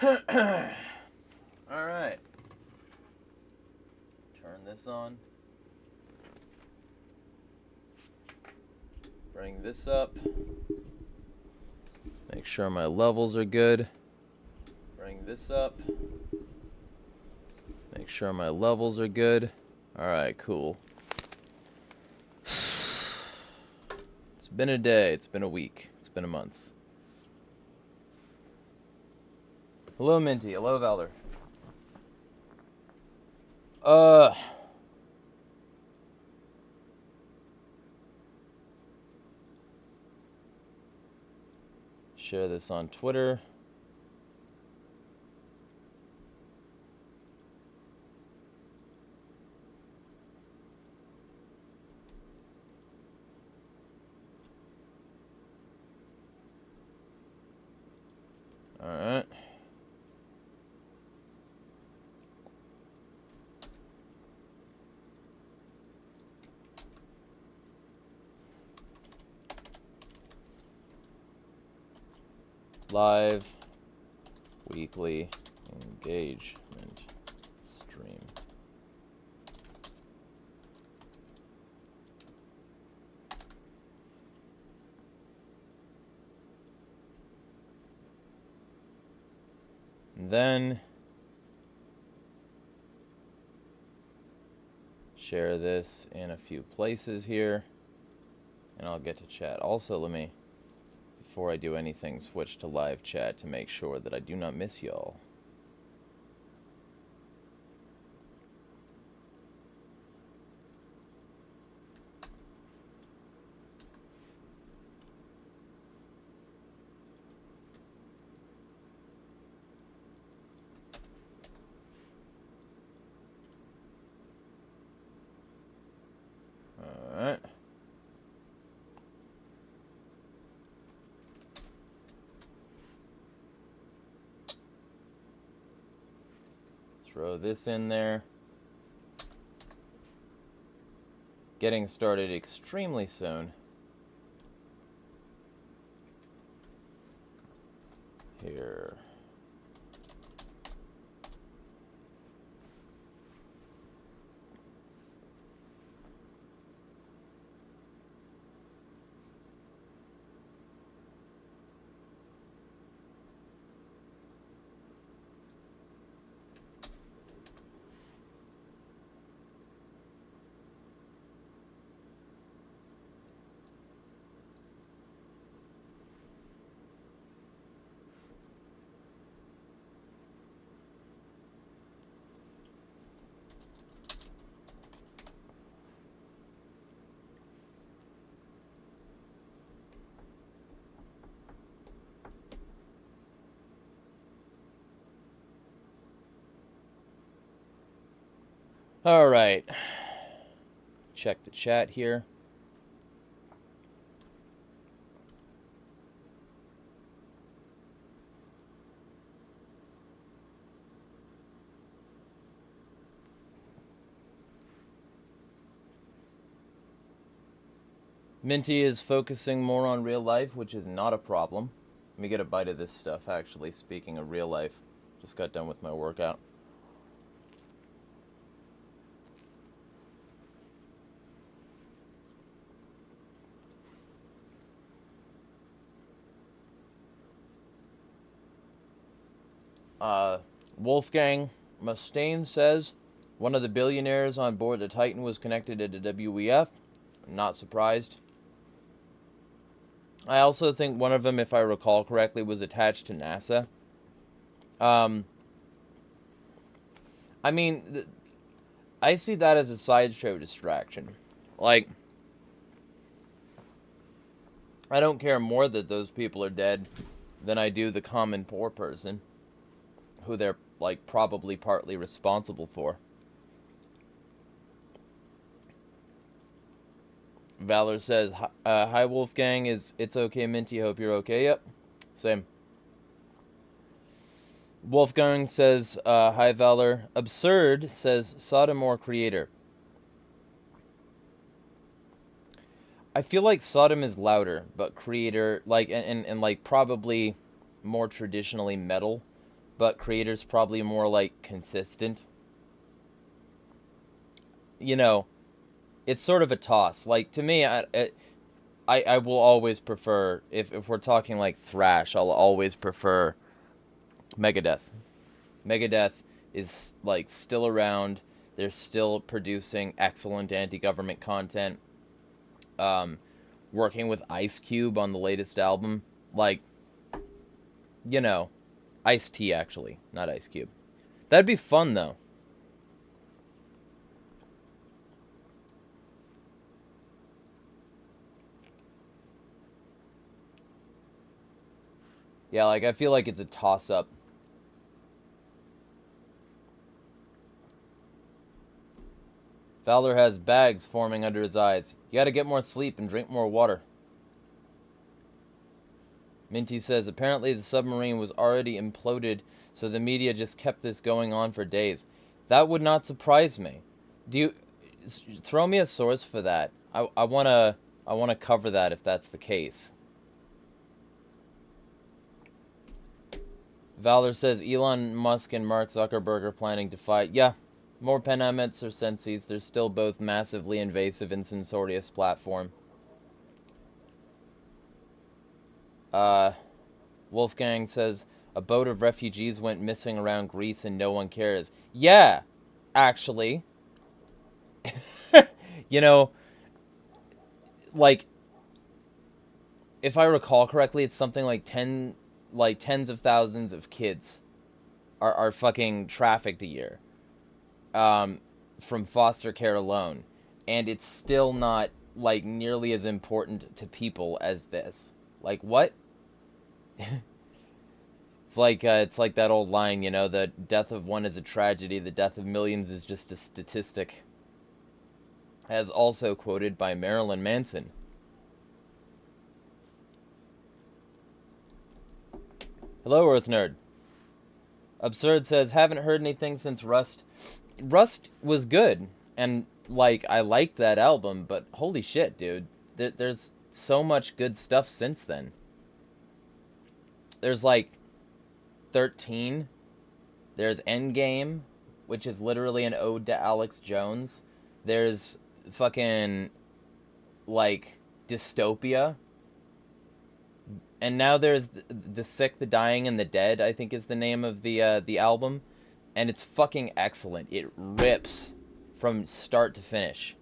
Alright. Turn this on. Bring this up. Make sure my levels are good. Bring this up. Make sure my levels are good. Alright, cool. It's been a day. It's been a week. It's been a month. Hello, Minty. Hello, Valor. Share this on Twitter. Alright. Live weekly engagement stream. And then share this in a few places here, and I'll get to chat. Also, let me, before I do anything, switch to live chat to make sure that I do not miss y'all. Alright. Throw this in there. Getting started extremely soon. Here. All right. Check the chat here. Minty is focusing more on real life, which is not a problem. Let me get a bite of this stuff, actually, speaking of real life. Just got done with my workout. Wolfgang Mustaine says, one of the billionaires on board the Titan was connected to the WEF. Not surprised. I also think one of them, if I recall correctly, was attached to NASA. I mean, I see that as a sideshow distraction. Like, I don't care more that those people are dead than I do the common poor person who they're, like, probably partly responsible for. Valor says, hi Wolfgang, it's okay Minty, hope you're okay. Yep, same. Wolfgang says, hi Valor. Absurd says, Sodom creator. I feel like Sodom is louder, but creator, like, and like, probably more traditionally metal. but creators probably more, like, consistent. You know, it's sort of a toss. Like, to me, I will always prefer, if we're talking, like, thrash, I'll always prefer Megadeth. Megadeth is, like, still around. They're still producing excellent anti-government content. Working with Ice Cube on the latest album. Like, you know, Ice-T, actually, not Ice Cube. That'd be fun, though. Yeah, like, I feel like it's a toss-up. Fowler has bags forming under his eyes. You gotta get more sleep and drink more water. Minty says, apparently the submarine was already imploded, so the media just kept this going on for days. That would not surprise me. Do you... Throw me a source for that. I wanna cover that if that's the case. Valor says, Elon Musk and Mark Zuckerberg are planning to fight. Yeah. More Penamets or Sensies, they're still both massively invasive and censorious platform. Wolfgang says, a boat of refugees went missing around Greece and no one cares. Yeah, actually. You know, like, if I recall correctly, it's something like tens of thousands of kids are fucking trafficked a year. From foster care alone, and it's still not, like, nearly as important to people as this. Like, what? It's like that old line, you know, the death of one is a tragedy, the death of millions is just a statistic. As also quoted by Marilyn Manson. Hello, Earth Nerd. Absurd says, haven't heard anything since Rust. Rust was good, and, like, I liked that album, but holy shit, dude. There's so much good stuff since then. There's, like, 13. There's Endgame, which is literally an ode to Alex Jones. There's fucking, like, Dystopia. And now there's The Sick, the Dying, and the Dead, I think is the name of the album. And it's fucking excellent. It rips from start to finish.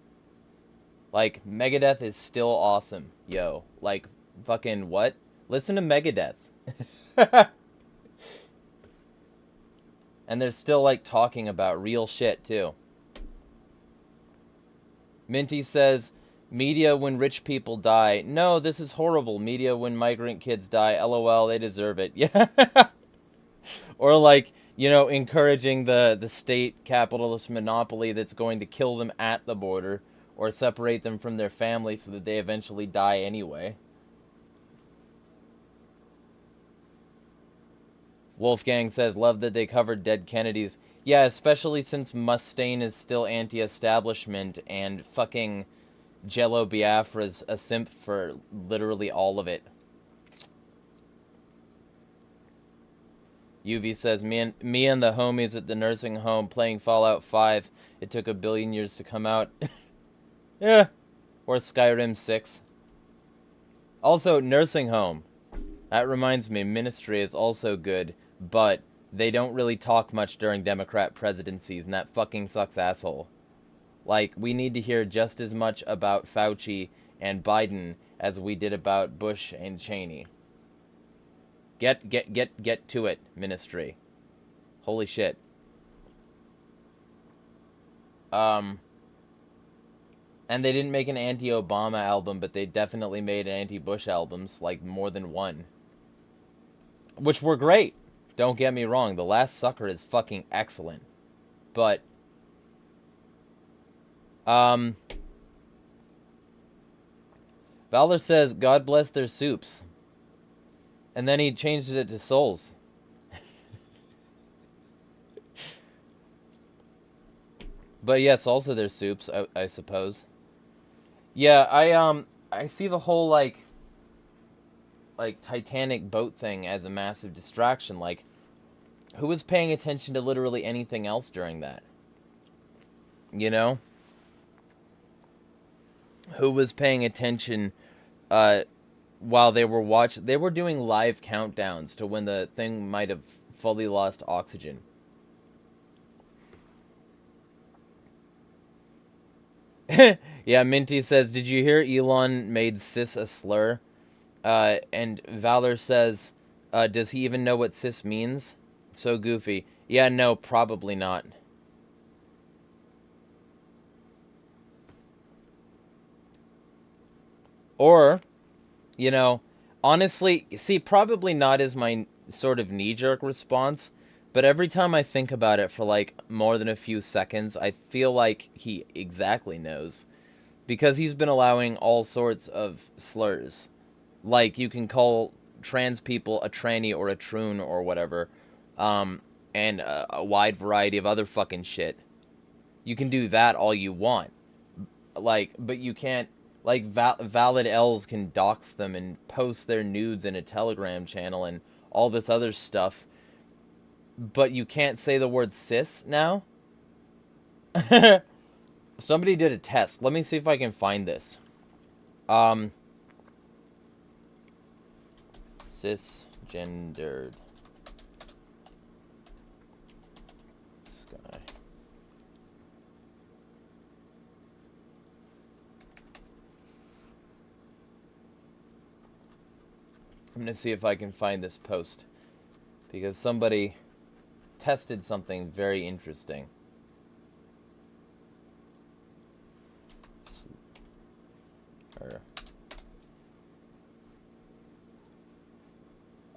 Like, Megadeth is still awesome, yo. Like, fucking what? Listen to Megadeth. And they're still, like, talking about real shit, too. Minty says, media when rich people die. No, this is horrible. Media when migrant kids die. LOL, they deserve it. Yeah. Or, like, you know, encouraging the state capitalist monopoly that's going to kill them at the border or separate them from their family so that they eventually die anyway. Wolfgang says, love that they covered dead Kennedys. Yeah, especially since Mustaine is still anti-establishment and fucking Jello Biafra's a simp for literally all of it. UV says, me and the homies at the nursing home playing Fallout 5. It took 1 billion years to come out. Yeah. Or Skyrim 6. Also, nursing home. That reminds me, Ministry is also good, but they don't really talk much during Democrat presidencies, and that fucking sucks asshole. Like, we need to hear just as much about Fauci and Biden as we did about Bush and Cheney. Get to it, Ministry. Holy shit. And they didn't make an anti-Obama album, but they definitely made anti-Bush albums, like, more than one. Which were great. Don't get me wrong, The Last Sucker is fucking excellent. But, Valor says, God bless their soups. And then he changed it to souls. But yes, also their soups, I suppose. Yeah, I see the whole, like Titanic boat thing as a massive distraction. Like, Who was paying attention to literally anything else during that? You know? Who was paying attention while they were watching? They were doing live countdowns to when the thing might have fully lost oxygen. Yeah, Minty says, did you hear Elon made cis a slur? And Valor says, does he even know what cis means? So goofy. Yeah, no, probably not. Or, you know, honestly, see, probably not is my sort of knee-jerk response, but every time I think about it for, like, more than a few seconds, I feel like he exactly knows. Because he's been allowing all sorts of slurs. Like, you can call trans people a tranny or a troon or whatever, and a wide variety of other fucking shit. You can do that all you want. Like, but you can't, like, valid Ls can dox them and post their nudes in a Telegram channel and all this other stuff. But you can't say the word cis now? Somebody did a test. Let me see if I can find this. Cisgendered Sky. I'm going to see if I can find this post. Because somebody tested something very interesting.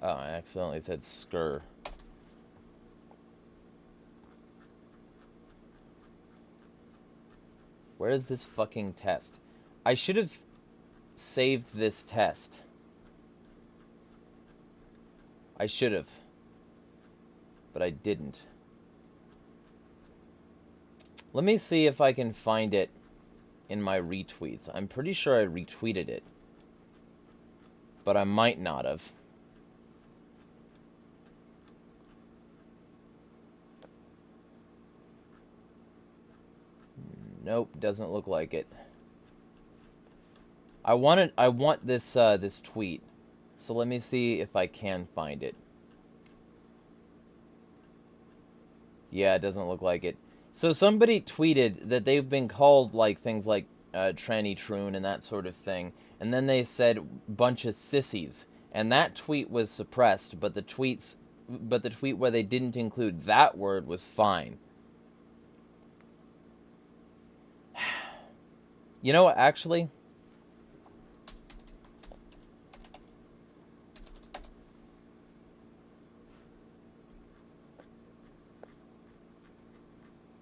Oh, I accidentally said skr. Where is this fucking test? I should have saved this test. I should have. But I didn't. Let me see if I can find it in my retweets. I'm pretty sure I retweeted it. But I might not have. Nope, doesn't look like it. I want this this tweet. So let me see if I can find it. Yeah, it doesn't look like it. So somebody tweeted that they've been called like things like tranny troon and that sort of thing, and then they said bunch of sissies, and that tweet was suppressed, but the tweet where they didn't include that word was fine. You know what, actually?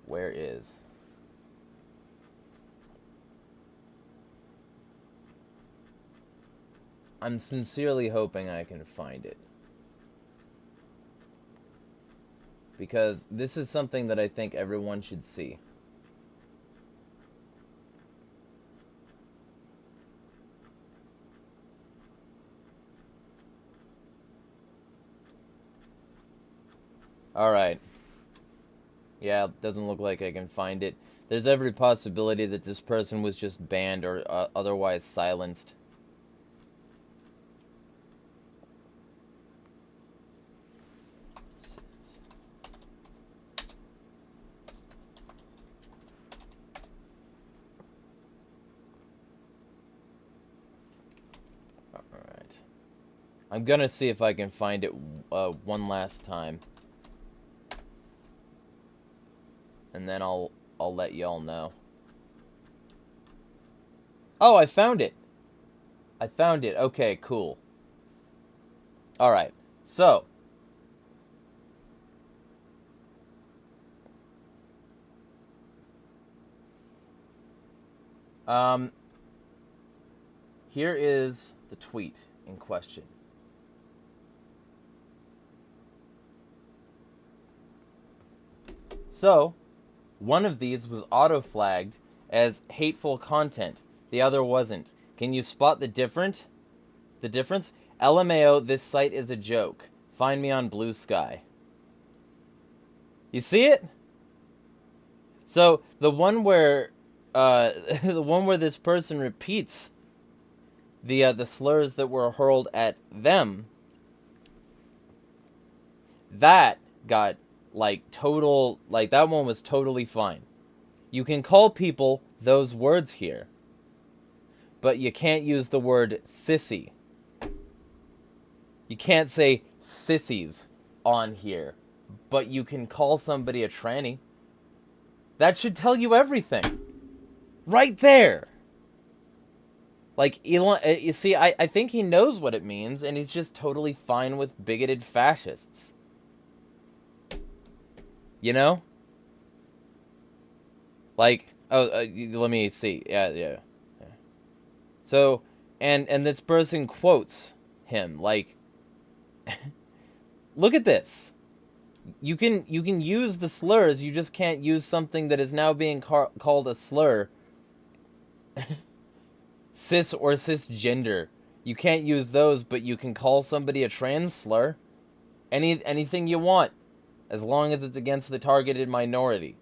Where is? I'm sincerely hoping I can find it. Because this is something that I think everyone should see. Alright. Yeah, it doesn't look like I can find it. There's every possibility that this person was just banned or otherwise silenced. Alright. I'm gonna see if I can find it one last time. And then I'll let y'all know. Oh, I found it. I found it. Okay, cool. Alright. So. Here is the tweet in question. So, one of these was auto-flagged as hateful content. The other wasn't. Can you spot the difference? LMAO, this site is a joke. Find me on Blue Sky. You see it? So the one where the one where this person repeats the slurs that were hurled at them, that got like total, like that one was totally fine. You can call people those words here, but you can't use the word sissy. You can't say sissies on here, but you can call somebody a tranny. That should tell you everything. Right there. Like, Elon, you see, I think he knows what it means, and he's just totally fine with bigoted fascists. You know? Like, let me see. Yeah. So, and this person quotes him, like, look at this. You can use the slurs, you just can't use something that is now being called a slur. Cis or cisgender. You can't use those, but you can call somebody a trans slur. Anything you want, as long as it's against the targeted minority.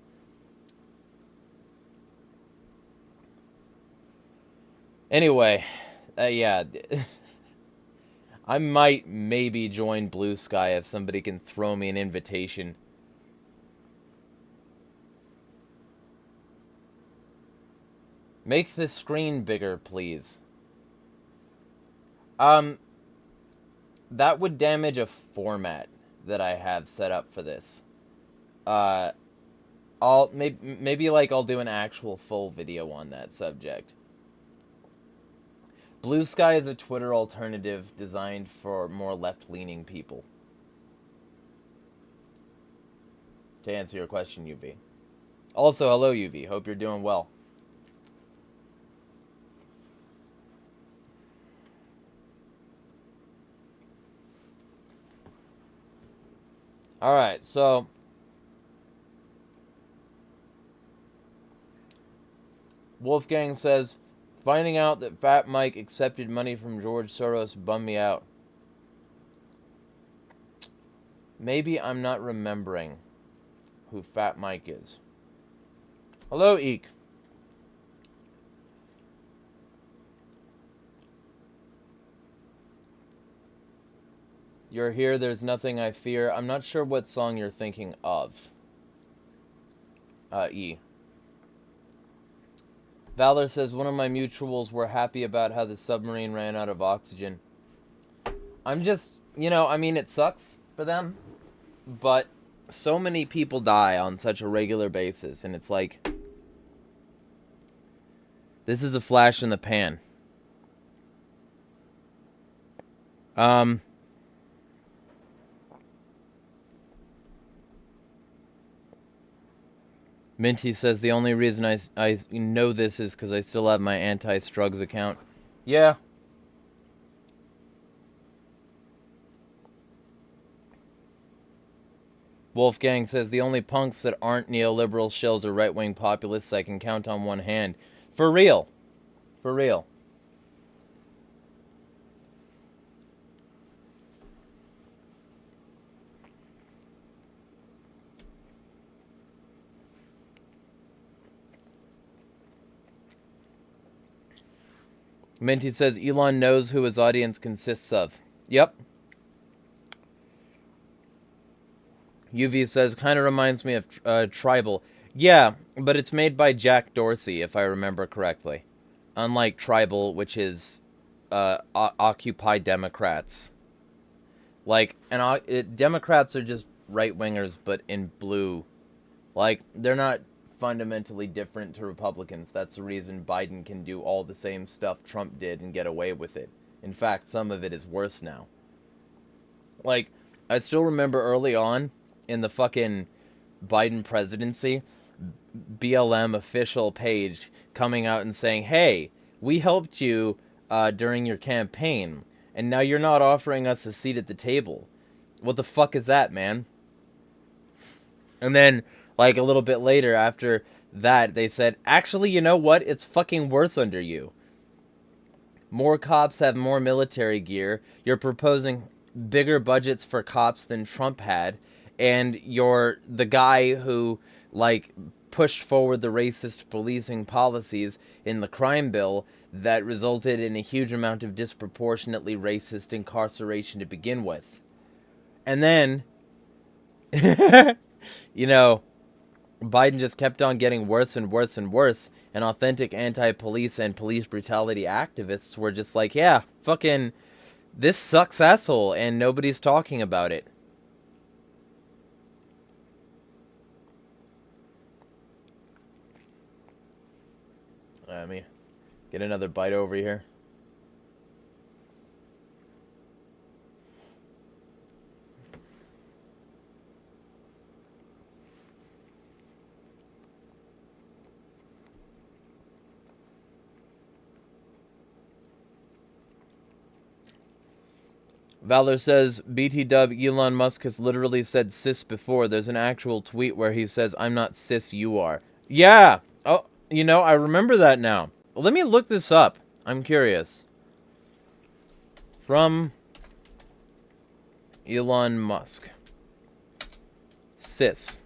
Anyway, yeah. I might maybe join Blue Sky if somebody can throw me an invitation. Make the screen bigger, please. That would damage a format that I have set up for this. I'll maybe like I'll do an actual full video on that subject. Blue Sky is a Twitter alternative designed for more left-leaning people. To answer your question, UV. Also, hello, UV. Hope you're doing well. Alright, so Wolfgang says, finding out that Fat Mike accepted money from George Soros bummed me out. Maybe I'm not remembering who Fat Mike is. Hello, Eek. You're here, there's nothing I fear. I'm not sure what song you're thinking of. E. Valor says, one of my mutuals were happy about how the submarine ran out of oxygen. I'm just, you know, I mean, it sucks for them, but so many people die on such a regular basis, and it's like, this is a flash in the pan. Minty says, the only reason I know this is because I still have my anti-strugs account. Yeah. Wolfgang says, the only punks that aren't neoliberal shills are right-wing populists I can count on one hand. For real. For real. Minty says, Elon knows who his audience consists of. Yep. UV says, kind of reminds me of Tribal. Yeah, but it's made by Jack Dorsey, if I remember correctly. Unlike Tribal, which is Occupy Democrats. Like, and Democrats are just right-wingers, but in blue. Like, they're not fundamentally different to Republicans. That's the reason Biden can do all the same stuff Trump did and get away with it. In fact, some of it is worse now. Like, I still remember early on in the fucking Biden presidency, BLM official page coming out and saying, hey, we helped you during your campaign, and now you're not offering us a seat at the table. What the fuck is that, man? And then, like, a little bit later after that, they said, actually, you know what? It's fucking worse under you. More cops have more military gear. You're proposing bigger budgets for cops than Trump had. and you're the guy who, like, pushed forward the racist policing policies in the crime bill that resulted in a huge amount of disproportionately racist incarceration to begin with. And then, you know, Biden just kept on getting worse and worse and worse, and authentic anti-police and police brutality activists were just like, yeah, fucking, this sucks asshole, and nobody's talking about it. Let me get another bite over here. Valor says, BTW, Elon Musk has literally said cis before. There's an actual tweet where he says, I'm not cis, you are. Yeah! Oh, you know, I remember that now. Well, let me look this up. I'm curious. From Elon Musk. Cis.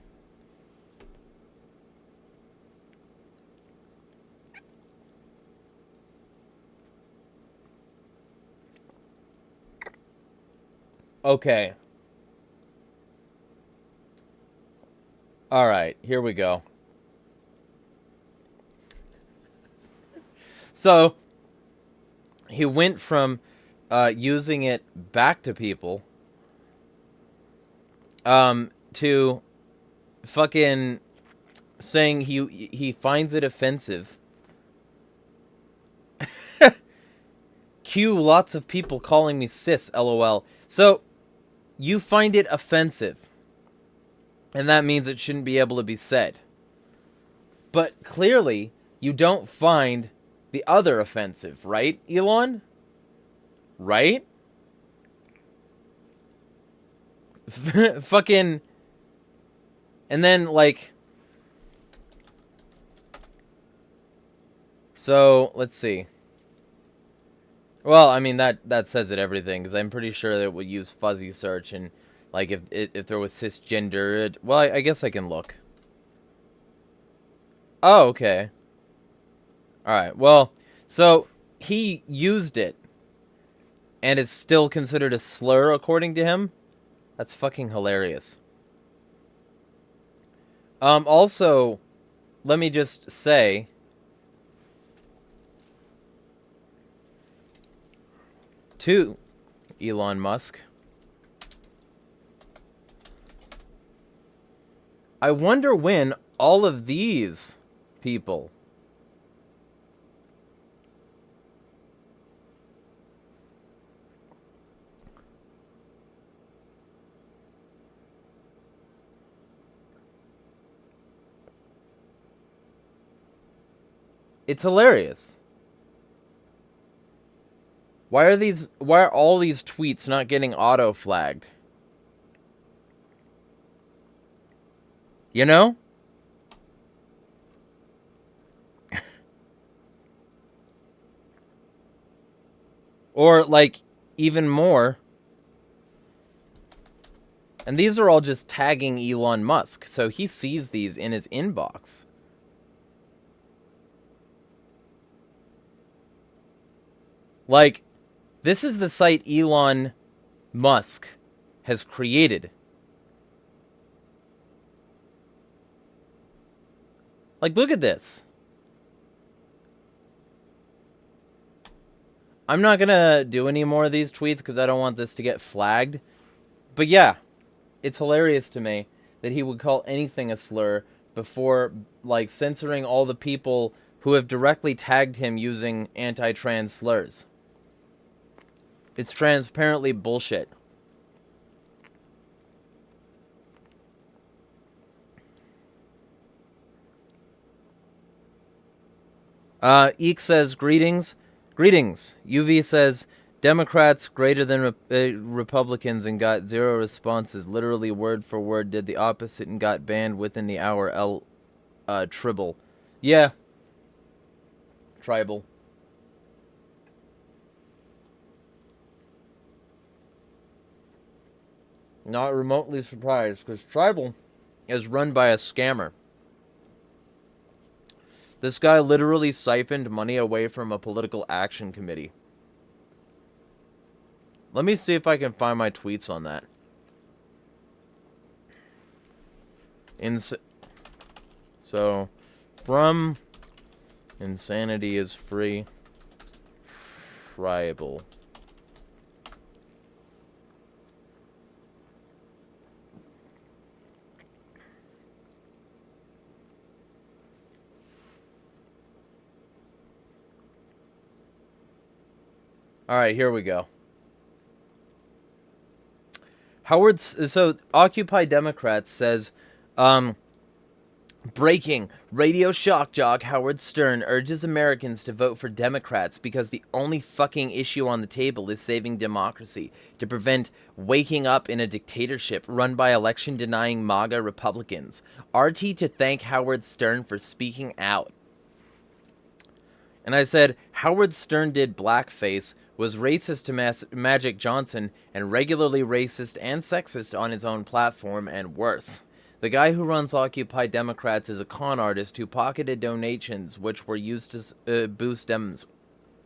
Okay. Alright, here we go. So, he went from using it back to people to fucking saying he finds it offensive. Cue lots of people calling me cis, lol. So, you find it offensive. And that means it shouldn't be able to be said. But clearly, you don't find the other offensive, right, Elon? Right? Fucking... And then, like... So, let's see. Well, I mean, that says it everything, because I'm pretty sure that it would use fuzzy search, and, like, if there was cisgender... Well, I guess I can look. Oh, okay. Alright, well, so, he used it, and it's still considered a slur, according to him? That's fucking hilarious. Also, let me just say... to Elon Musk, I wonder when all of these people it's hilarious. Why are all these tweets not getting auto-flagged? You know? Or, like, even more. And these are all just tagging Elon Musk, so he sees these in his inbox. Like, this is the site Elon Musk has created. Like, look at this. I'm not gonna do any more of these tweets because I don't want this to get flagged. But yeah, it's hilarious to me that he would call anything a slur before, like, censoring all the people who have directly tagged him using anti-trans slurs. It's transparently bullshit. Eek says, greetings. Greetings. UV says, Democrats greater than Republicans and got 0 responses. Literally word for word did the opposite and got banned within the hour. Tribble. Yeah. Tribal. Not remotely surprised, because Tribal is run by a scammer. This guy literally siphoned money away from a political action committee. Let me see if I can find my tweets on that. So, from Insanity is Free, Tribal. Alright, here we go. So Occupy Democrats says, breaking, radio shock jock Howard Stern urges Americans to vote for Democrats because the only fucking issue on the table is saving democracy to prevent waking up in a dictatorship run by election-denying MAGA Republicans. RT to thank Howard Stern for speaking out. And I said, Howard Stern did blackface, was racist to Magic Johnson, and regularly racist and sexist on his own platform, and worse. The guy who runs Occupy Democrats is a con artist who pocketed donations which were used to boost Dems.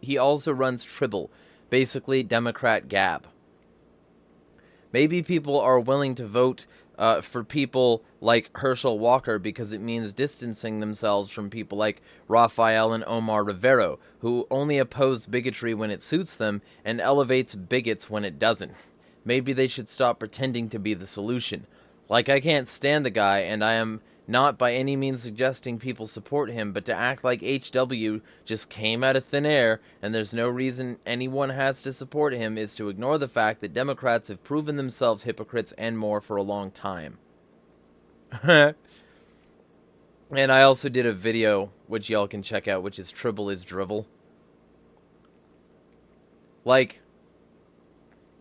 He also runs Tribble, basically Democrat Gab. Maybe people are willing to vote for people like Herschel Walker because it means distancing themselves from people like Rafael and Omar Rivero, who only oppose bigotry when it suits them and elevates bigots when it doesn't. Maybe they should stop pretending to be the solution. Like, I can't stand the guy, and I am not by any means suggesting people support him, but to act like HW just came out of thin air and there's no reason anyone has to support him is to ignore the fact that Democrats have proven themselves hypocrites and more for a long time. And I also did a video, which y'all can check out, which is Tribble is Drivel. Like,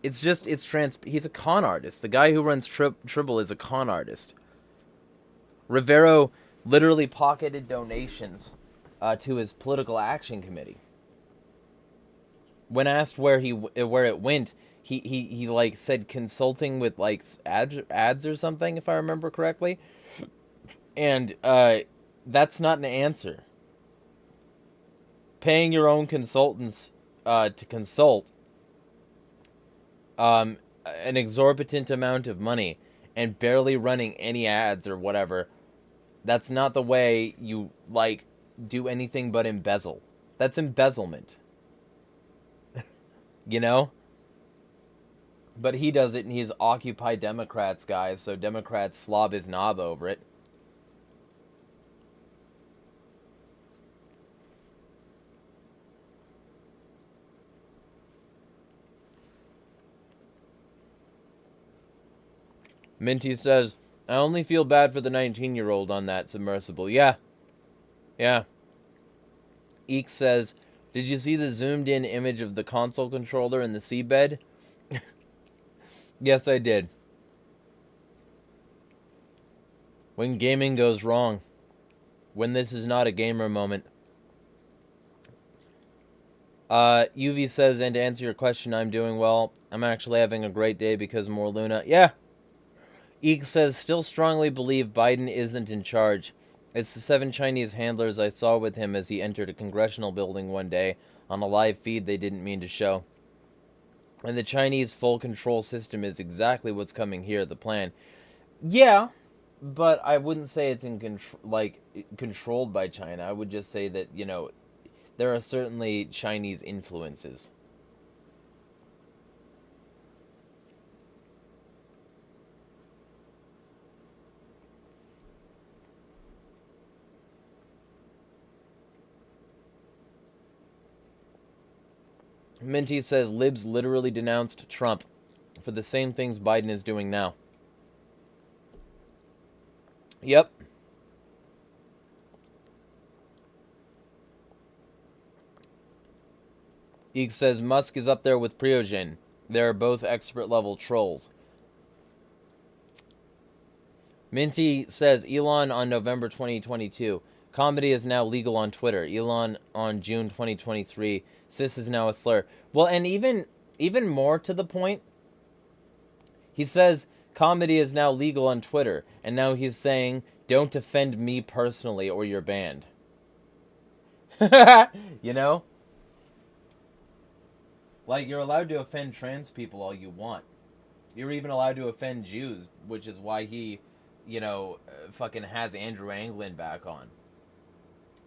he's a con artist. The guy who runs Tribble is a con artist. Rivero literally pocketed donations to his political action committee. When asked where it went, he like said consulting with like ads or something, if I remember correctly. And that's not an answer. Paying your own consultants to consult an exorbitant amount of money and barely running any ads or whatever, that's not the way you, like, do anything but embezzle. That's embezzlement. You know? But he does it, and he's Occupy Democrats, guys, so Democrats slob his knob over it. Minty says, I only feel bad for the 19-year-old on that submersible. Yeah. Yeah. Eek says, did you see the zoomed-in image of the console controller in the seabed? Yes, I did. When gaming goes wrong. When this is not a gamer moment. UV says, and to answer your question, I'm doing well. I'm actually having a great day because more Luna. Yeah. Eek says, still strongly believe Biden isn't in charge. It's the 7 Chinese handlers I saw with him as he entered a congressional building one day on a live feed they didn't mean to show. And the Chinese full control system is exactly what's coming here, the plan. Yeah, but I wouldn't say it's controlled by China. I would just say that, you know, there are certainly Chinese influences. Minty says, libs literally denounced Trump for the same things Biden is doing now. Yep. Eek says, Musk is up there with Prigozhin. They are both expert-level trolls. Minty says, Elon on November 2022. Comedy is now legal on Twitter. Elon on June 2023. Cis is now a slur. Well, and even more to the point, he says Comedy is now legal on Twitter, and now he's saying, don't offend me personally or you're banned. You know? Like, you're allowed to offend trans people all you want. You're even allowed to offend Jews, which is why he, fucking has Andrew Anglin back on.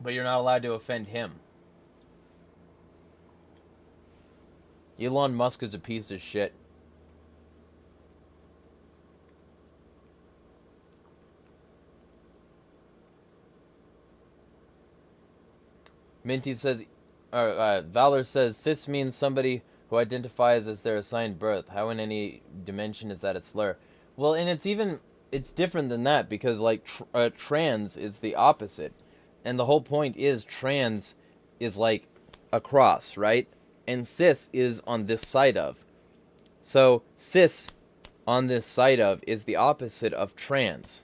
But you're not allowed to offend him. Elon Musk is a piece of shit. Minty says, Valor says, cis means somebody who identifies as their assigned birth. How in any dimension is that a slur? Well, and it's different than that, because, like, trans is the opposite. And the whole point is trans is, like, a cross, right? And cis is on this side of. So, cis on this side of is the opposite of trans.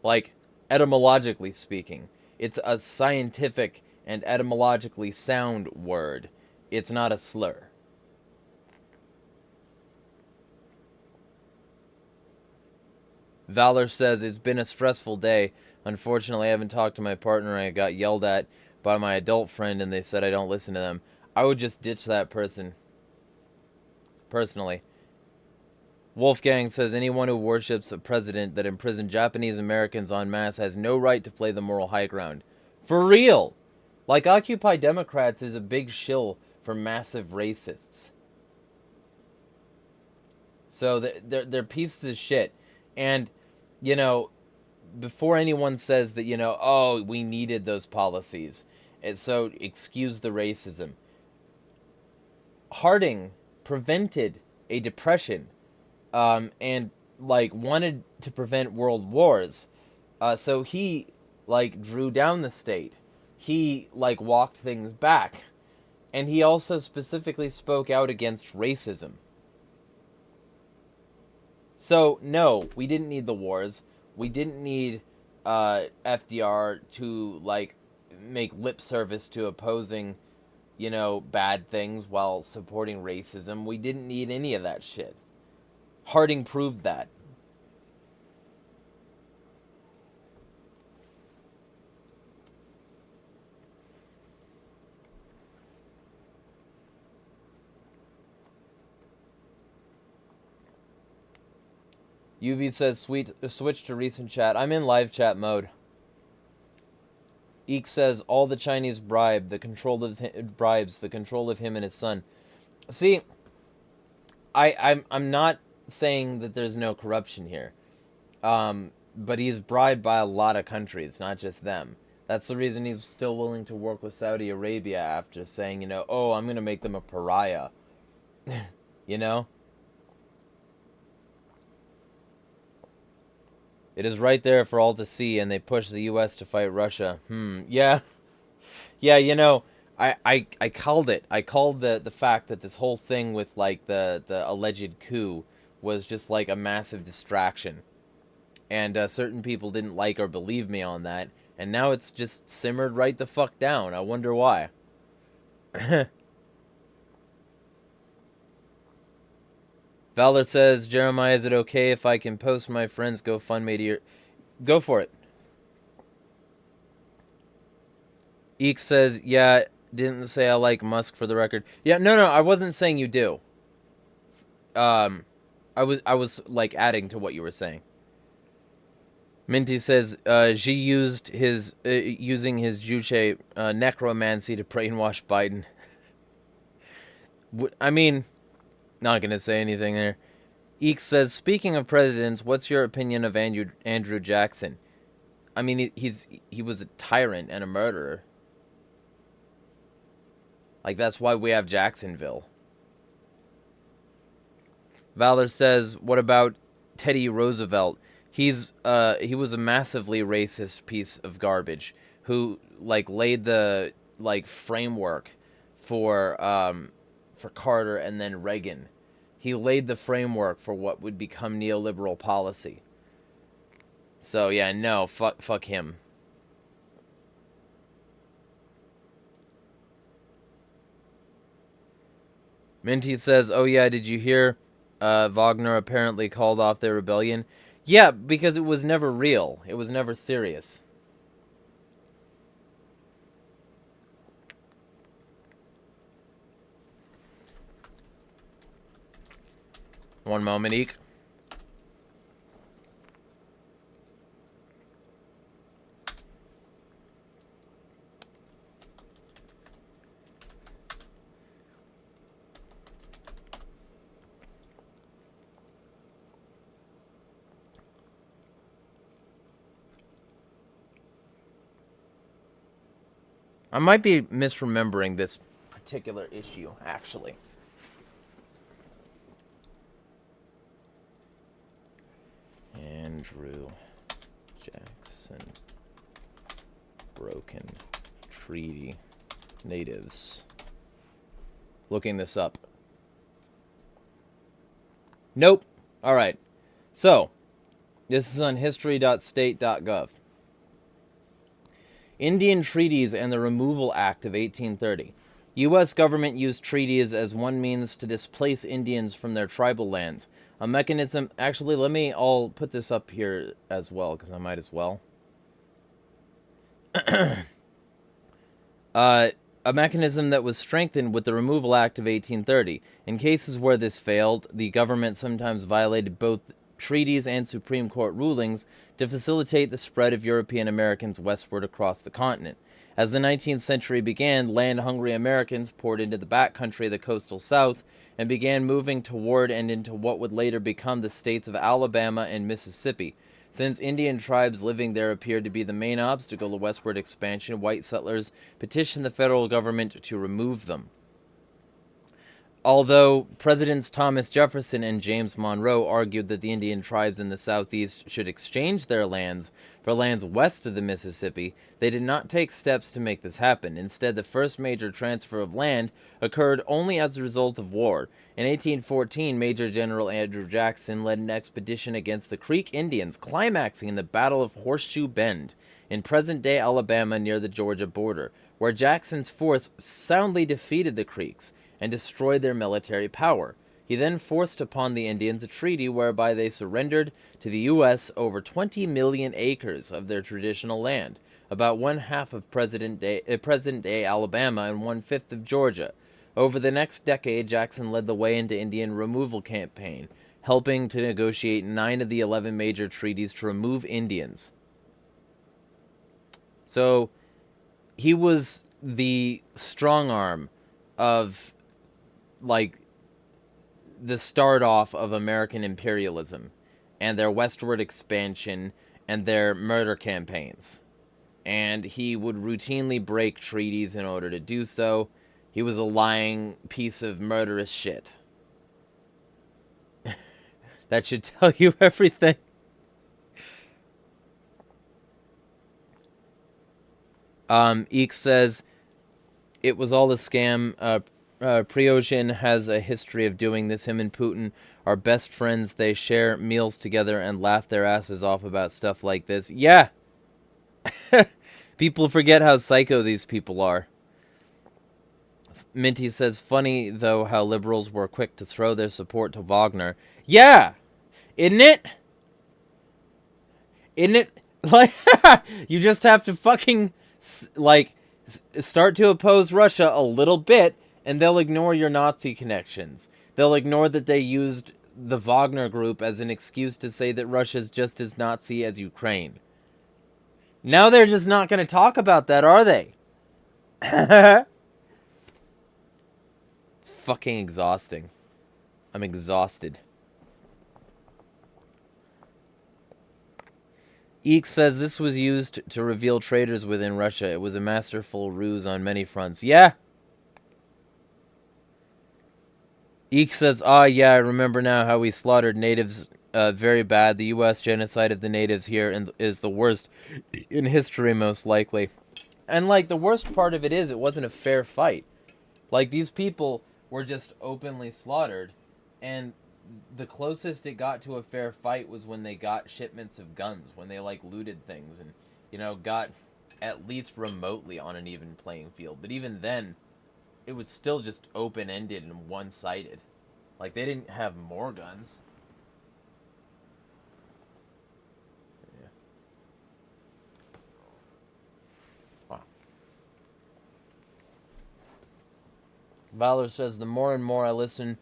Like, etymologically speaking. It's a scientific and etymologically sound word. It's not a slur. Valor says, it's been a stressful day. Unfortunately, I haven't talked to my partner and I got yelled at by my adult friend and they said I don't listen to them. I would just ditch that person. Personally. Wolfgang says, anyone who worships a president that imprisoned Japanese Americans en masse has no right to play the moral high ground. For real! Like, Occupy Democrats is a big shill for massive racists. So they're pieces of shit. And, before anyone says that, oh, we needed those policies, and so excuse the racism. Harding prevented a depression, and, like, wanted to prevent world wars. So he, like, drew down the state. He, like, walked things back. And he also specifically spoke out against racism. So, no, we didn't need the wars. We didn't need FDR to, like, make lip service to opposing, bad things while supporting racism. We didn't need any of that shit. Harding proved that. UV says, switch to recent chat. I'm in live chat mode. Eek says, all the Chinese bribes, the control of him and his son. See, I'm not saying that there's no corruption here. But he's bribed by a lot of countries, not just them. That's the reason he's still willing to work with Saudi Arabia after saying, oh, I'm going to make them a pariah. It is right there for all to see, and they push the U.S. to fight Russia. Yeah. Yeah, I called it. I called the fact that this whole thing with, like, the alleged coup was just, like, a massive distraction. And certain people didn't like or believe me on that. And now it's just simmered right the fuck down. I wonder why. Valor says, Jeremiah, is it okay if I can post my friend's GoFundMe to your... Go for it. Eek says, yeah, didn't say I like Musk for the record. Yeah, no, I wasn't saying you do. I was like adding to what you were saying. Minty says, Xi used his using his Juche necromancy to brainwash Biden. I mean, not gonna say anything there. Eek says, speaking of presidents, what's your opinion of Andrew Jackson? I mean, he was a tyrant and a murderer. Like, that's why we have Jacksonville. Valor says, what about Teddy Roosevelt? He was a massively racist piece of garbage who, like, laid the, like, framework for Carter and then Reagan. He laid the framework for what would become neoliberal policy. So yeah, no, fuck him. Minty says, oh yeah, did you hear Wagner apparently called off their rebellion. Yeah, because it was never real. It was never serious. One moment, Eek. I might be misremembering this particular issue, actually. Andrew Jackson. Broken Treaty. Natives. Looking this up. Nope. Alright. So, this is on history.state.gov. Indian Treaties and the Removal Act of 1830. U.S. government used treaties as one means to displace Indians from their tribal lands. A mechanism... Actually, I'll put this up here as well, because I might as well. A mechanism that was strengthened with the Removal Act of 1830. In cases where this failed, the government sometimes violated both treaties and Supreme Court rulings to facilitate the spread of European Americans westward across the continent. As the 19th century began, land-hungry Americans poured into the backcountry of the coastal South and began moving toward and into what would later become the states of Alabama and Mississippi. Since Indian tribes living there appeared to be the main obstacle to westward expansion, white settlers petitioned the federal government to remove them. Although Presidents Thomas Jefferson and James Monroe argued that the Indian tribes in the Southeast should exchange their lands for lands west of the Mississippi, they did not take steps to make this happen. Instead, the first major transfer of land occurred only as a result of war. In 1814, Major General Andrew Jackson led an expedition against the Creek Indians, climaxing in the Battle of Horseshoe Bend in present-day Alabama near the Georgia border, where Jackson's force soundly defeated the Creeks and destroyed their military power. He then forced upon the Indians a treaty whereby they surrendered to the U.S. over 20 million acres of their traditional land, about one-half of present-day Alabama and one-fifth of Georgia. Over the next decade, Jackson led the way into Indian removal campaign, helping to negotiate 9 of the 11 major treaties to remove Indians. So, he was the strong arm of, like, the start off of American imperialism and their westward expansion and their murder campaigns. And he would routinely break treaties in order to do so. He was a lying piece of murderous shit. That should tell you everything. Eek says, it was all a scam. Prigozhin has a history of doing this. Him and Putin are best friends. They share meals together and laugh their asses off about stuff like this. Yeah! People forget how psycho these people are. Minty says, funny, though, how liberals were quick to throw their support to Wagner. Yeah! Isn't it? Isn't it? Like, you just have to fucking, like, start to oppose Russia a little bit, and they'll ignore your Nazi connections. They'll ignore that they used the Wagner group as an excuse to say that Russia's just as Nazi as Ukraine. Now they're just not going to talk about that, are they? It's fucking exhausting. I'm exhausted. Eek says this was used to reveal traitors within Russia. It was a masterful ruse on many fronts. Yeah. Eek says, yeah, I remember now how we slaughtered natives very bad. The U.S. genocide of the natives here is the worst in history, most likely. And, like, the worst part of it is it wasn't a fair fight. Like, these people were just openly slaughtered, and the closest it got to a fair fight was when they got shipments of guns, when they, like, looted things and, you know, got at least remotely on an even playing field. But even then, it was still just open-ended and one-sided. Like, they didn't have more guns. Yeah. Wow. Valor says, the more and more I listen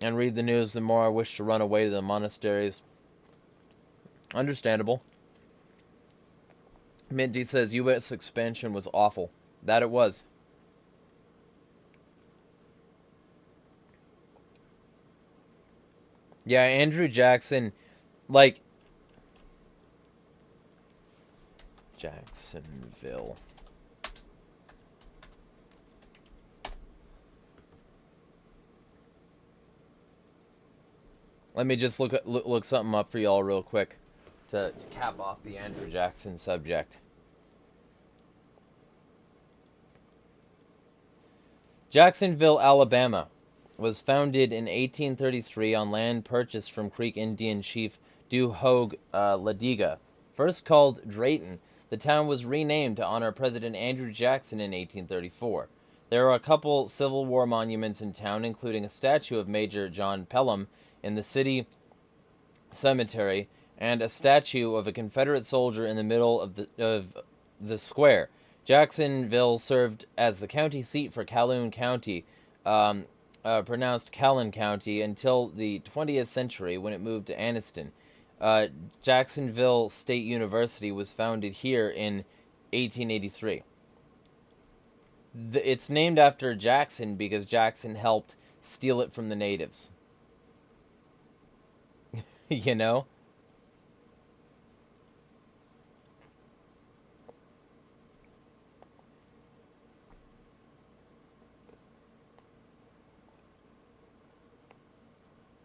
and read the news, the more I wish to run away to the monasteries. Understandable. Minty says, U.S. expansion was awful. That it was. Yeah, Andrew Jackson, like... Jacksonville. Let me just look something up for y'all real quick to cap off the Andrew Jackson subject. Jacksonville, Alabama, was founded in 1833 on land purchased from Creek Indian chief Du Hogue Ladiga. First called Drayton, the town was renamed to honor President Andrew Jackson in 1834. There are a couple Civil War monuments in town, including a statue of Major John Pelham in the city cemetery, and a statue of a Confederate soldier in the middle of the square. Jacksonville served as the county seat for Calhoun County, pronounced Callan County, until the 20th century when it moved to Anniston. Jacksonville State University was founded here in 1883. It's named after Jackson because Jackson helped steal it from the natives. You know?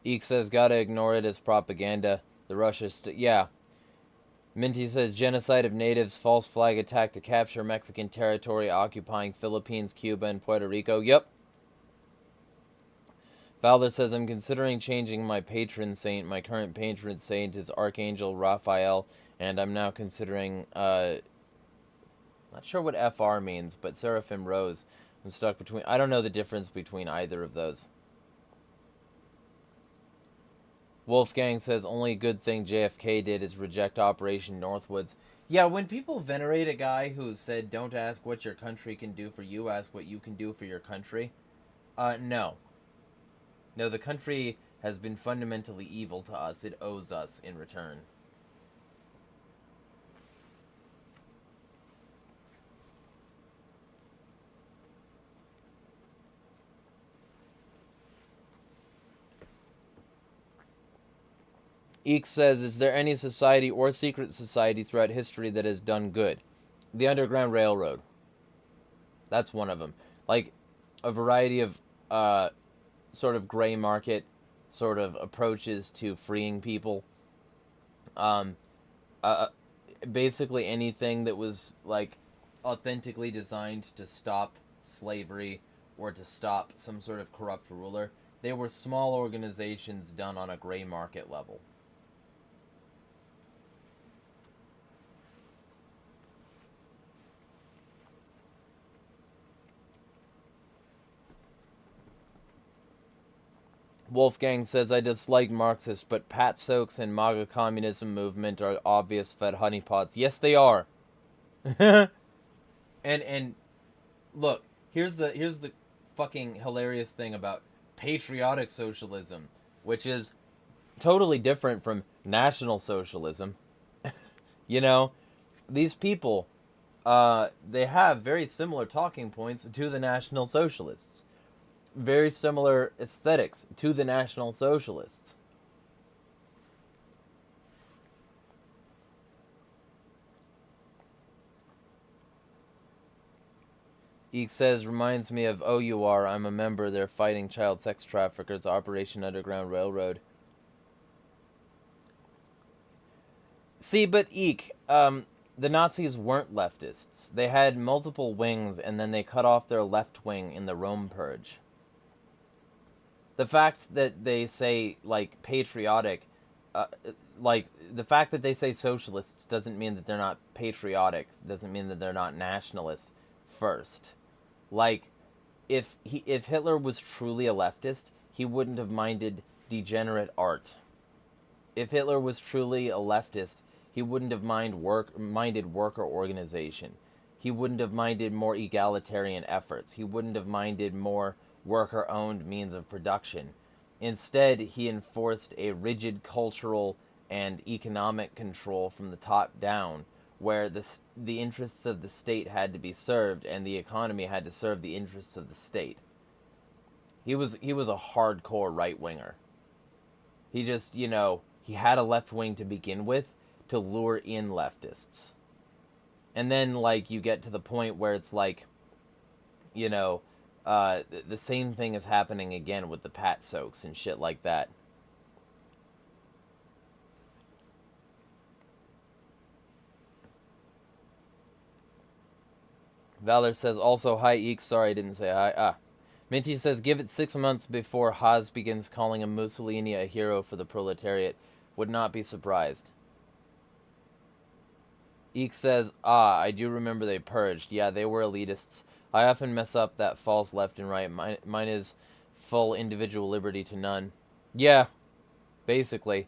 Eek says, gotta ignore it as propaganda. The Russians, yeah. Minty says, genocide of natives, false flag attack to capture Mexican territory, occupying Philippines, Cuba, and Puerto Rico. Yep. Valder says, I'm considering changing my patron saint. My current patron saint is Archangel Raphael, and I'm now considering, not sure what FR means, but Seraphim Rose. I'm stuck between, I don't know the difference between either of those. Wolfgang says, only good thing JFK did is reject Operation Northwoods. Yeah, when people venerate a guy who said, don't ask what your country can do for you, ask what you can do for your country. No. No, the country has been fundamentally evil to us. It owes us in return. Eek says, is there any society or secret society throughout history that has done good? The Underground Railroad. That's one of them. Like, a variety of sort of gray market sort of approaches to freeing people. Basically anything that was, like, authentically designed to stop slavery or to stop some sort of corrupt ruler. They were small organizations done on a gray market level. Wolfgang says, I dislike Marxists, but Pat Soaks and MAGA communism movement are obvious fed honeypots. Yes, they are. and look, here's the fucking hilarious thing about patriotic socialism, which is totally different from national socialism. You know, these people, they have very similar talking points to the National Socialists. Very similar aesthetics to the National Socialists. Eek says, reminds me of OUR. I'm a member. They're fighting child sex traffickers. Operation Underground Railroad. See, but Eek, the Nazis weren't leftists. They had multiple wings, and then they cut off their left wing in the Rome Purge. The fact that they say, like, patriotic, like, the fact that they say socialists doesn't mean that they're not patriotic, doesn't mean that they're not nationalist first. Like, if Hitler was truly a leftist, he wouldn't have minded degenerate art. If Hitler was truly a leftist, he wouldn't have minded worker organization. He wouldn't have minded more egalitarian efforts. He wouldn't have minded more worker-owned means of production. Instead, he enforced a rigid cultural and economic control from the top down, where the interests of the state had to be served and the economy had to serve the interests of the state. He was a hardcore right-winger. He just, he had a left wing to begin with to lure in leftists. And then, you get to the point where it's the same thing is happening again with the Pat Soaks and shit like that. Valor says, also, hi, Eek. Sorry, I didn't say hi. Minty says, give it 6 months before Haas begins calling a Mussolini a hero for the proletariat. Would not be surprised. Eek says, I do remember they purged. Yeah, they were elitists. I often mess up that false left and right. Mine is full individual liberty to none. Yeah, basically.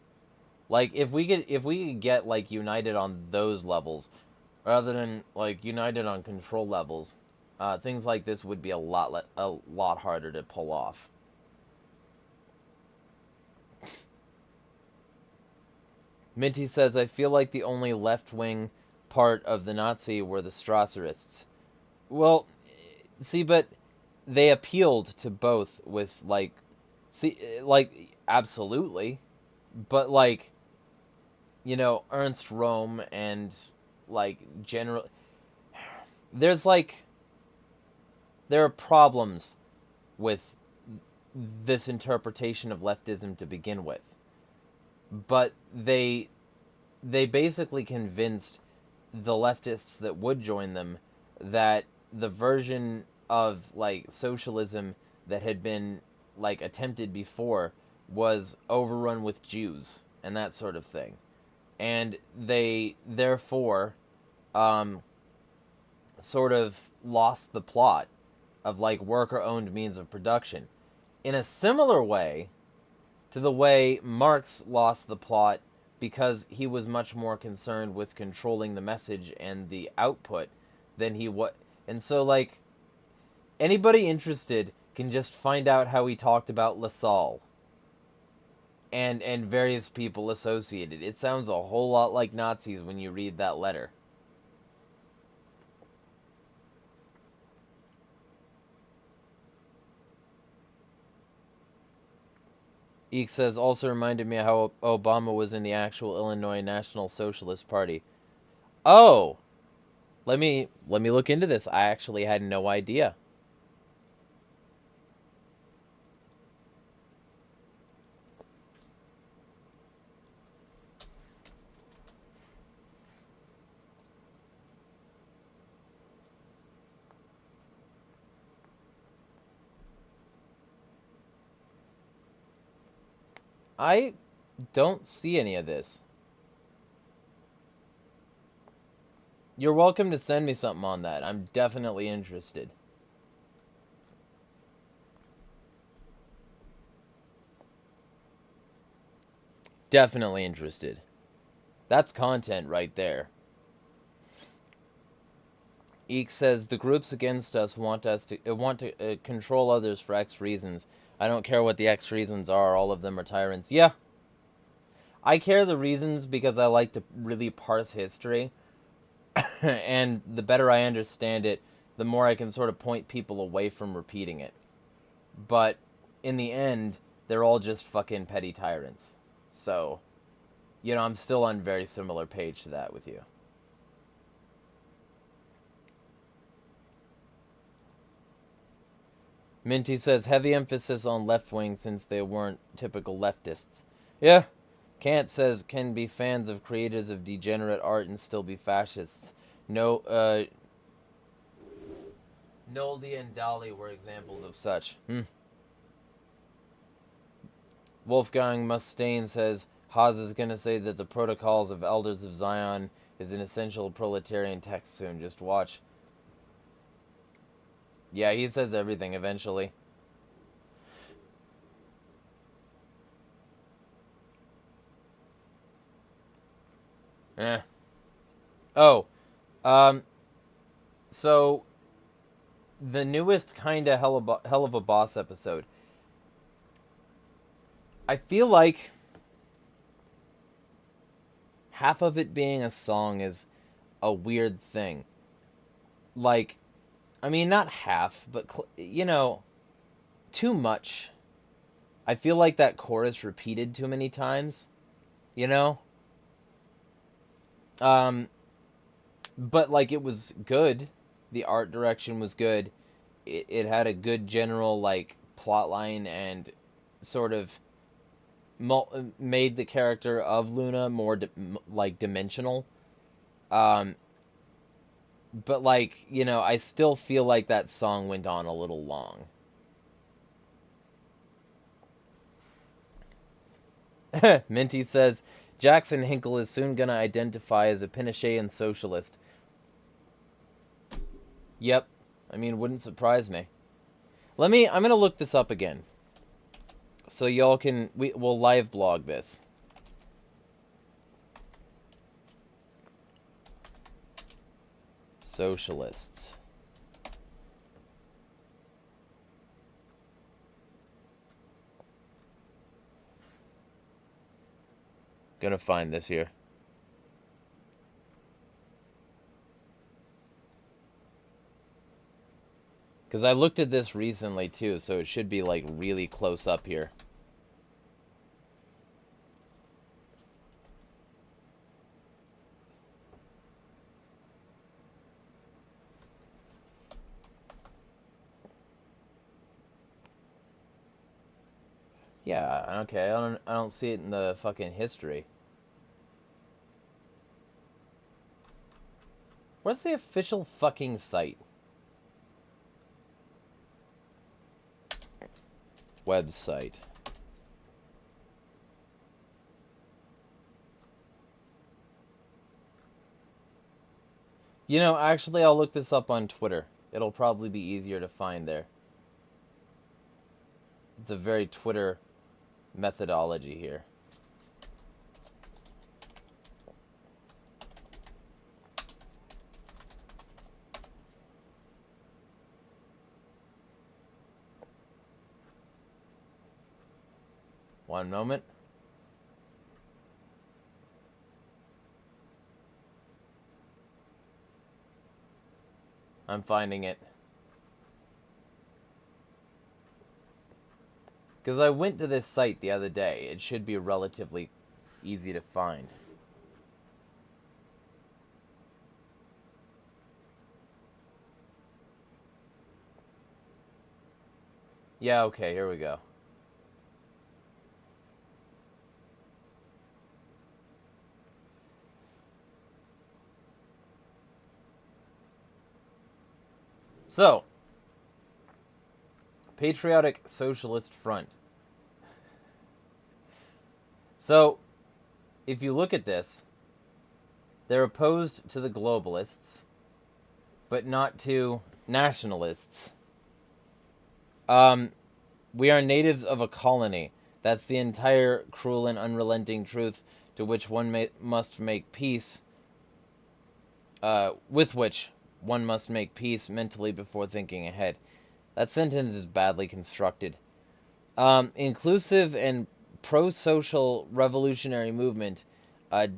If we could get, united on those levels, rather than, united on control levels, things like this would be a lot harder to pull off. Minty says, I feel like the only left-wing part of the Nazi were the Strasserists. Well, see, but they appealed to both with, absolutely. But, Ernst Röhm and, general... There are problems with this interpretation of leftism to begin with. But they basically convinced the leftists that would join them that the version of socialism that had been attempted before was overrun with Jews and that sort of thing, and they therefore sort of lost the plot of worker-owned means of production, in a similar way to the way Marx lost the plot because he was much more concerned with controlling the message and the output than he was. And so, anybody interested can just find out how he talked about Lassalle and various people associated. It sounds a whole lot like Nazis when you read that letter. Eek says, also reminded me how Obama was in the actual Illinois National Socialist Party. Oh! Let me look into this. I actually had no idea. I don't see any of this. You're welcome to send me something on that. I'm definitely interested. Definitely interested. That's content right there. Eek says, the groups against us want to control others for X reasons. I don't care what the X reasons are. All of them are tyrants. Yeah. I care the reasons because I like to really parse history. And the better I understand it, the more I can sort of point people away from repeating it. But in the end, they're all just fucking petty tyrants. So, I'm still on very similar page to that with you. Minty says, heavy emphasis on left wing since they weren't typical leftists. Yeah. Kant says, can be fans of creators of degenerate art and still be fascists. No, Noldi and Dali were examples of such. Wolfgang Mustaine says, Haas is going to say that the Protocols of Elders of Zion is an essential proletarian text soon. Just watch. Yeah, he says everything eventually. Eh. Oh, um, so the newest kinda hell of a boss episode. I feel like half of it being a song is a weird thing. Like, I mean, not half, but too much. I feel like that chorus repeated too many times, you know? Um, but like it was good. The art direction was good. It had a good general like plot line and sort of made the character of Luna more like dimensional. Um, but like, I still feel like that song went on a little long. Minty says Jackson Hinkle is soon gonna identify as a Pinochetan socialist. Yep. I mean, wouldn't surprise me. I'm gonna look this up again. So y'all we'll live blog this. Socialists. Gonna find this here. Because I looked at this recently too, so it should be like really close up here. Yeah, okay. I don't see it in the fucking history. What's the official fucking site? Website. Actually, I'll look this up on Twitter. It'll probably be easier to find there. It's a very Twitter methodology here. One moment. I'm finding it. Because I went to this site the other day. It should be relatively easy to find. Yeah, okay, here we go. So, Patriotic Socialist Front. So, if you look at this, they're opposed to the globalists, but not to nationalists. We are natives of a colony. That's the entire cruel and unrelenting truth to which one must make peace, with which one must make peace mentally before thinking ahead. That sentence is badly constructed. Inclusive and pro-social revolutionary movement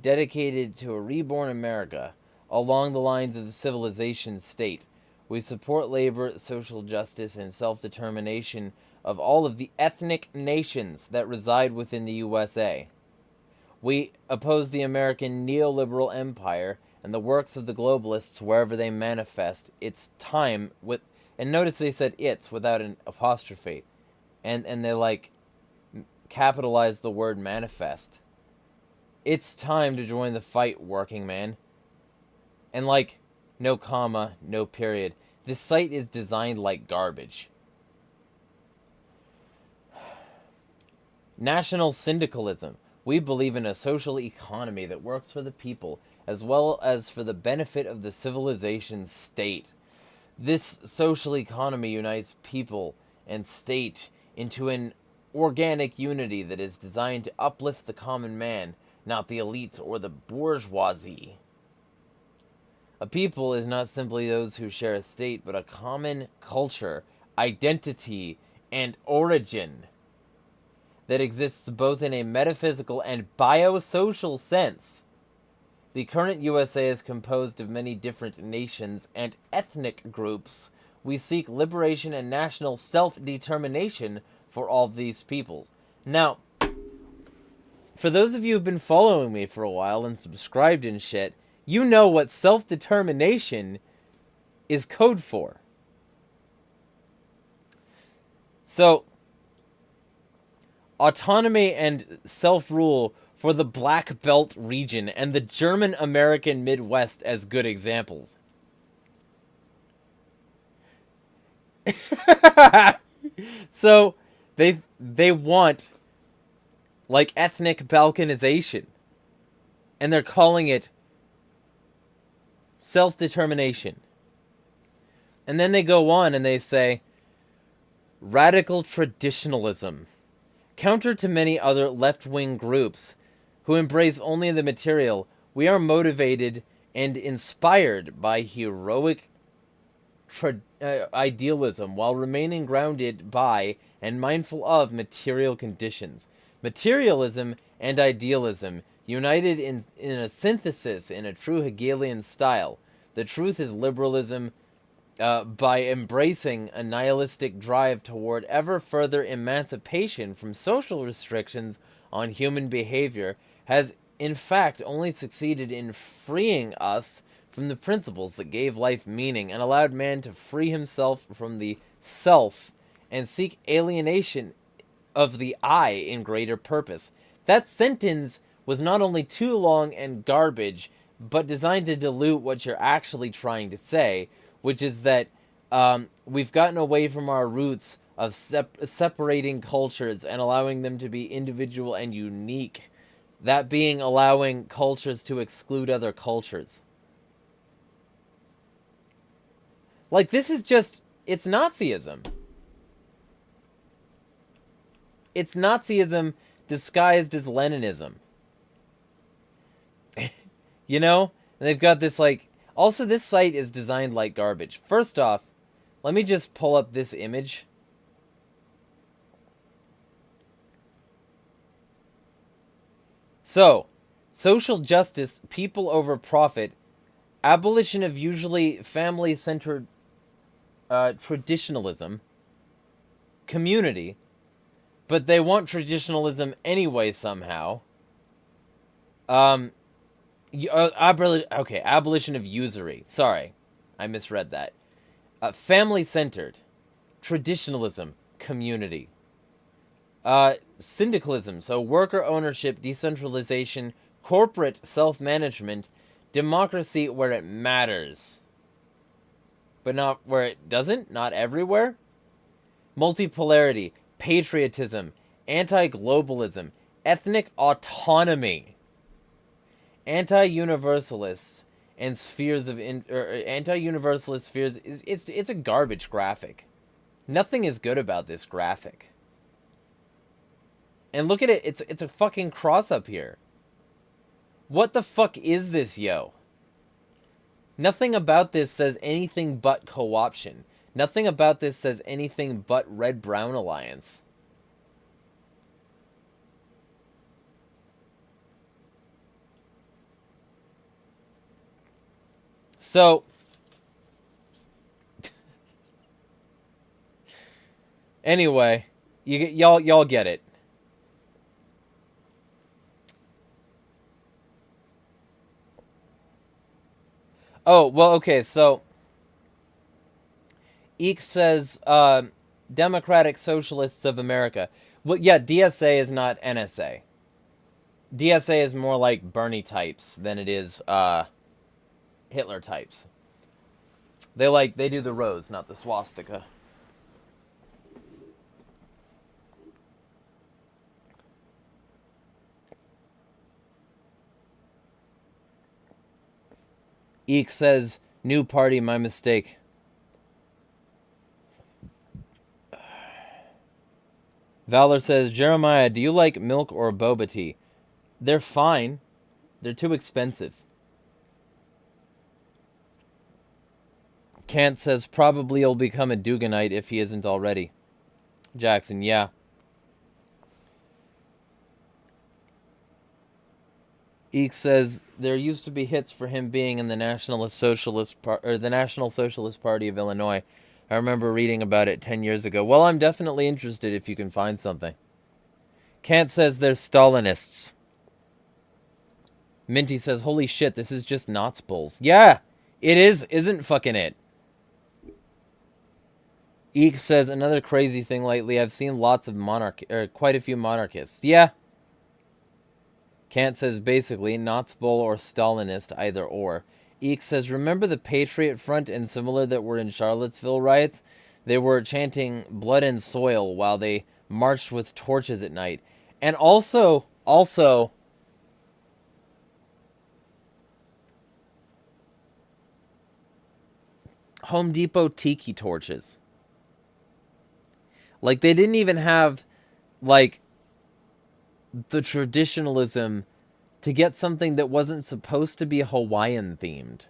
dedicated to a reborn America along the lines of the civilization state. We support labor, social justice, and self-determination of all of the ethnic nations that reside within the USA. We oppose the American neoliberal empire and the works of the globalists wherever they manifest. It's time with... And notice they said it's without an apostrophe. And they like capitalized the word manifest. It's time to join the fight, working man. And like, no comma, no period. This site is designed like garbage. National syndicalism. We believe in a social economy that works for the people as well as for the benefit of the civilization state. This social economy unites people and state into an organic unity that is designed to uplift the common man, not the elites or the bourgeoisie. A people is not simply those who share a state, but a common culture, identity, and origin that exists both in a metaphysical and biosocial sense. The current USA is composed of many different nations and ethnic groups. We seek liberation and national self-determination for all these peoples. Now, for those of you who've been following me for a while and subscribed and shit, you know what self-determination is code for. So, autonomy and self-rule for the Black Belt region and the German-American Midwest as good examples. So, they want, like, ethnic balkanization. And they're calling it self-determination. And then they go on and they say, radical traditionalism. Counter to many other left-wing groups who embrace only the material, we are motivated and inspired by heroic idealism while remaining grounded by and mindful of material conditions. Materialism and idealism united in a synthesis in a true Hegelian style. The truth is liberalism, by embracing a nihilistic drive toward ever further emancipation from social restrictions on human behavior, has in fact only succeeded in freeing us from the principles that gave life meaning and allowed man to free himself from the self and seek alienation of the I in greater purpose. That sentence was not only too long and garbage, but designed to dilute what you're actually trying to say, which is that we've gotten away from our roots of separating cultures and allowing them to be individual and unique. That being allowing cultures to exclude other cultures. Like, this is just, it's Nazism. It's Nazism disguised as Leninism. You know? And they've got this, like, also this site is designed like garbage. First off, let me just pull up this image. So, social justice, people over profit, abolition of usually family-centered traditionalism, community, but they want traditionalism anyway somehow. Abolition of usury. Sorry, I misread that. Family-centered, traditionalism, community. Syndicalism, so worker ownership, decentralization, corporate self-management, democracy where it matters, but not where it doesn't, not everywhere. Multipolarity, patriotism, anti-globalism, ethnic autonomy, anti-universalists, and spheres of anti-universalist spheres. It's a garbage graphic. Nothing is good about this graphic. And look at it, it's a fucking cross up here. What the fuck is this, yo? Nothing about this says anything but co-option. Nothing about this says anything but red-brown alliance. So, anyway, y'all get it. Oh, well, okay, so Eek says, Democratic Socialists of America. Well, yeah, DSA is not NSA. DSA is more like Bernie types than it is, Hitler types. They do the rose, not the swastika. Eek says, new party, my mistake. Valor says, Jeremiah, do you like milk or boba tea? They're fine. They're too expensive. Kant says probably he'll become a Duganite if he isn't already. Jackson, yeah. Eek says there used to be hits for him being in the National Socialist Party of Illinois. I remember reading about it 10 years ago. Well, I'm definitely interested if you can find something. Kant says they're Stalinists. Minty says, holy shit, this is just Knots Bulls. Yeah, it is, isn't fucking it? Eek says, another crazy thing lately, I've seen lots of quite a few monarchists. Yeah. Kant says, basically, Knots Bull or Stalinist, either or. Eek says, remember the Patriot Front and similar that were in Charlottesville riots? They were chanting blood and soil while they marched with torches at night. And also, Home Depot tiki torches. Like, they didn't even have, like, the traditionalism to get something that wasn't supposed to be Hawaiian themed.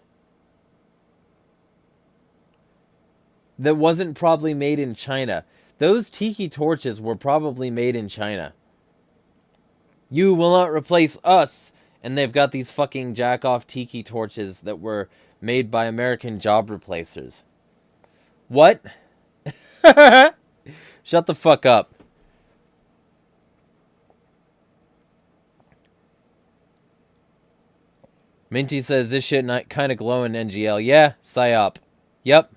That wasn't probably made in China. Those tiki torches were probably made in China. You will not replace us. And they've got these fucking jack-off tiki torches that were made by American job replacers. What? Shut the fuck up. Minty says this shit kind of glowing NGL. Yeah, psyop. Yep.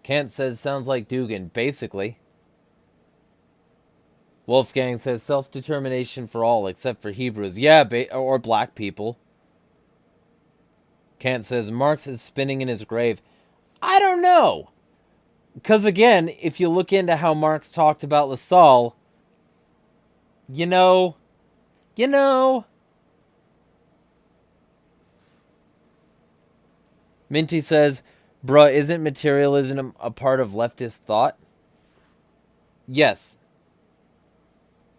Kant says sounds like Dugan, basically. Wolfgang says self-determination for all except for Hebrews. Yeah, or black people. Kant says Marx is spinning in his grave. I don't know. Because again, if you look into how Marx talked about Lassalle, you know. Minty says, bruh, isn't materialism a part of leftist thought? Yes.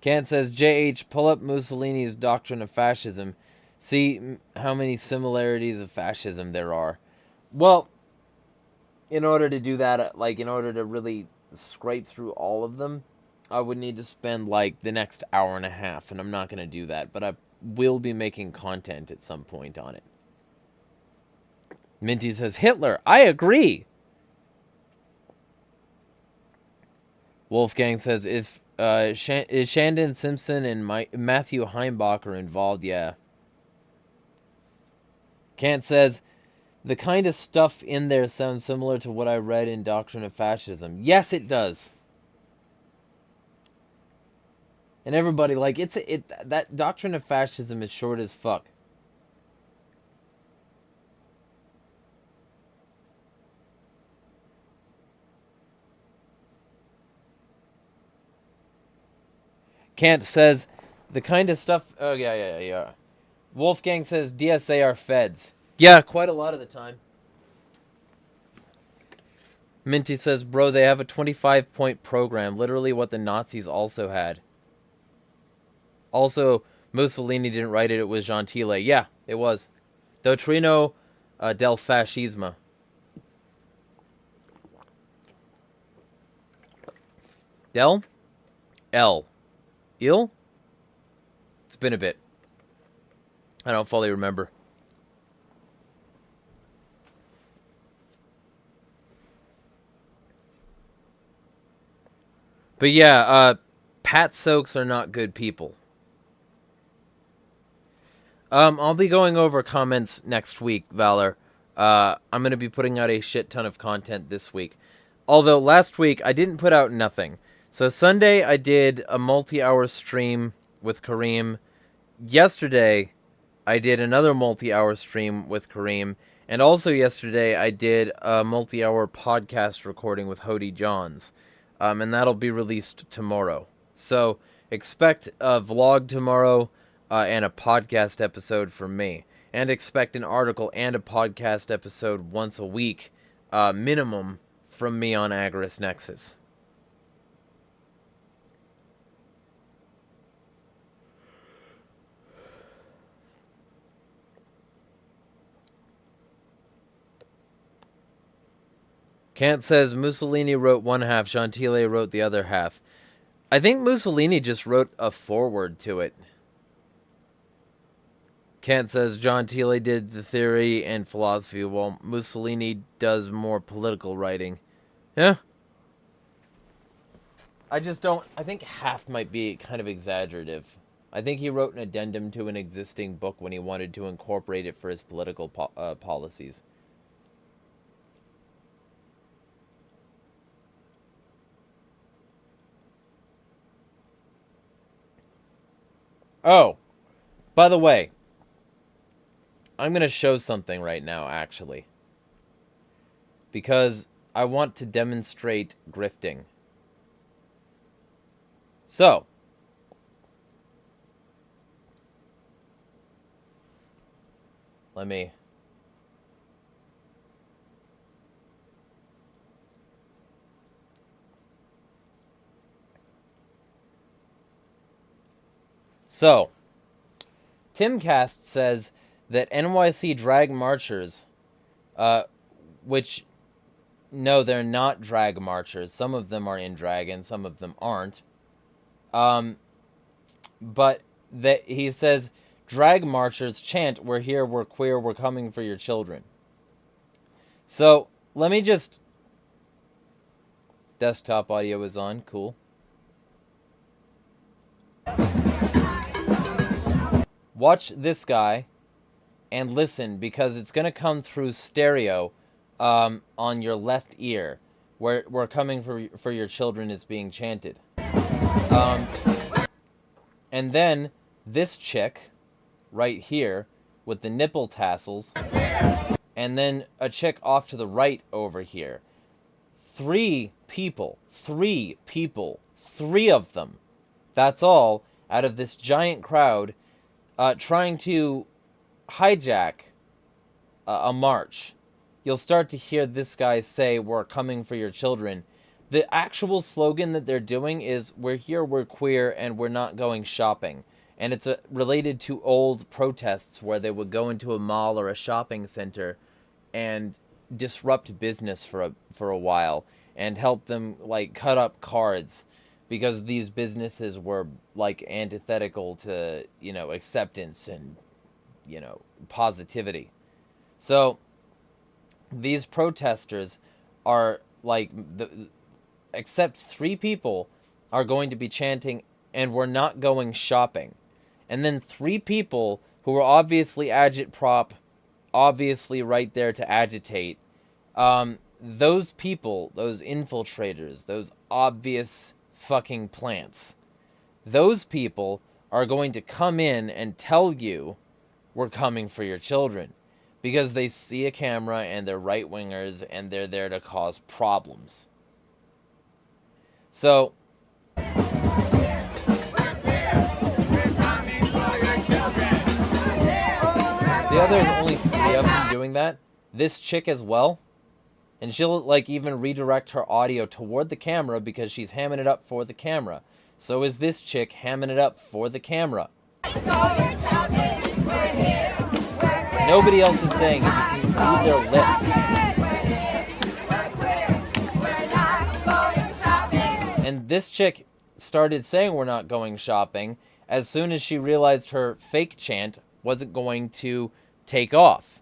Kant says, JH, pull up Mussolini's doctrine of fascism. See how many similarities of fascism there are. Well, in order to do that, like, in order to really scrape through all of them, I would need to spend, like, the next hour and a half, and I'm not going to do that, but I will be making content at some point on it. Minty says, Hitler, I agree! Wolfgang says, if Shandon Simpson and Matthew Heimbach are involved, yeah. Kant says, the kind of stuff in there sounds similar to what I read in Doctrine of Fascism. Yes, it does. And everybody, like, that Doctrine of Fascism is short as fuck. Kant says, the kind of stuff... Oh, yeah. Wolfgang says, DSA are feds. Yeah, quite a lot of the time. Minty says, bro, they have a 25-point program. Literally what the Nazis also had. Also, Mussolini didn't write it. It was Gentile. Yeah, it was. Dottrino del Fascismo. Del? L. Il? It's been a bit. I don't fully remember. But yeah, Pat Soaks are not good people. I'll be going over comments next week, Valor. I'm going to be putting out a shit ton of content this week. Although last week I didn't put out nothing. So Sunday I did a multi-hour stream with Kareem. Yesterday I did another multi-hour stream with Kareem. And also yesterday I did a multi-hour podcast recording with Hody Johns. And that'll be released tomorrow. So expect a vlog tomorrow and a podcast episode from me. And expect an article and a podcast episode once a week, minimum, from me on AgoristNexus. Kant says Mussolini wrote one half, Gentile wrote the other half. I think Mussolini just wrote a foreword to it. Kant says Gentile did the theory and philosophy, while Mussolini does more political writing. Yeah. I think half might be kind of exaggerative. I think he wrote an addendum to an existing book when he wanted to incorporate it for his political policies. Oh, by the way, I'm going to show something right now, actually. Because I want to demonstrate grifting. So, let me... So, Timcast says that NYC drag marchers, which, no, they're not drag marchers. Some of them are in drag and some of them aren't. But that he says drag marchers chant, "We're here, we're queer, we're coming for your children." So, let me just... Desktop audio is on, cool. Watch this guy and listen, because it's going to come through stereo on your left ear, where "We're coming for your children" is being chanted. And then this chick right here with the nipple tassels, and then a chick off to the right over here. Three people, three of them, that's all, out of this giant crowd, trying to hijack a march. You'll start to hear this guy say, "We're coming for your children." The actual slogan that they're doing is, "We're here, we're queer, and we're not going shopping." And it's related to old protests where they would go into a mall or a shopping center and disrupt business for a while and help them, like, cut up cards because these businesses were, like, antithetical to, you know, acceptance and, you know, positivity. So these protesters are, like, except three people are going to be chanting, "And we're not going shopping." And then three people who are obviously agitprop, obviously right there to agitate, those people, those infiltrators, those obvious fucking plants, those people are going to come in and tell you, "We're coming for your children," because they see a camera and they're right-wingers and they're there to cause problems. So, the other only three of them doing that. This chick as well. And she'll, like, even redirect her audio toward the camera because she's hamming it up for the camera. So is this chick hamming it up for the camera. Nobody else is saying it. You can read their lips. And this chick started saying, "We're not going shopping," as soon as she realized her fake chant wasn't going to take off.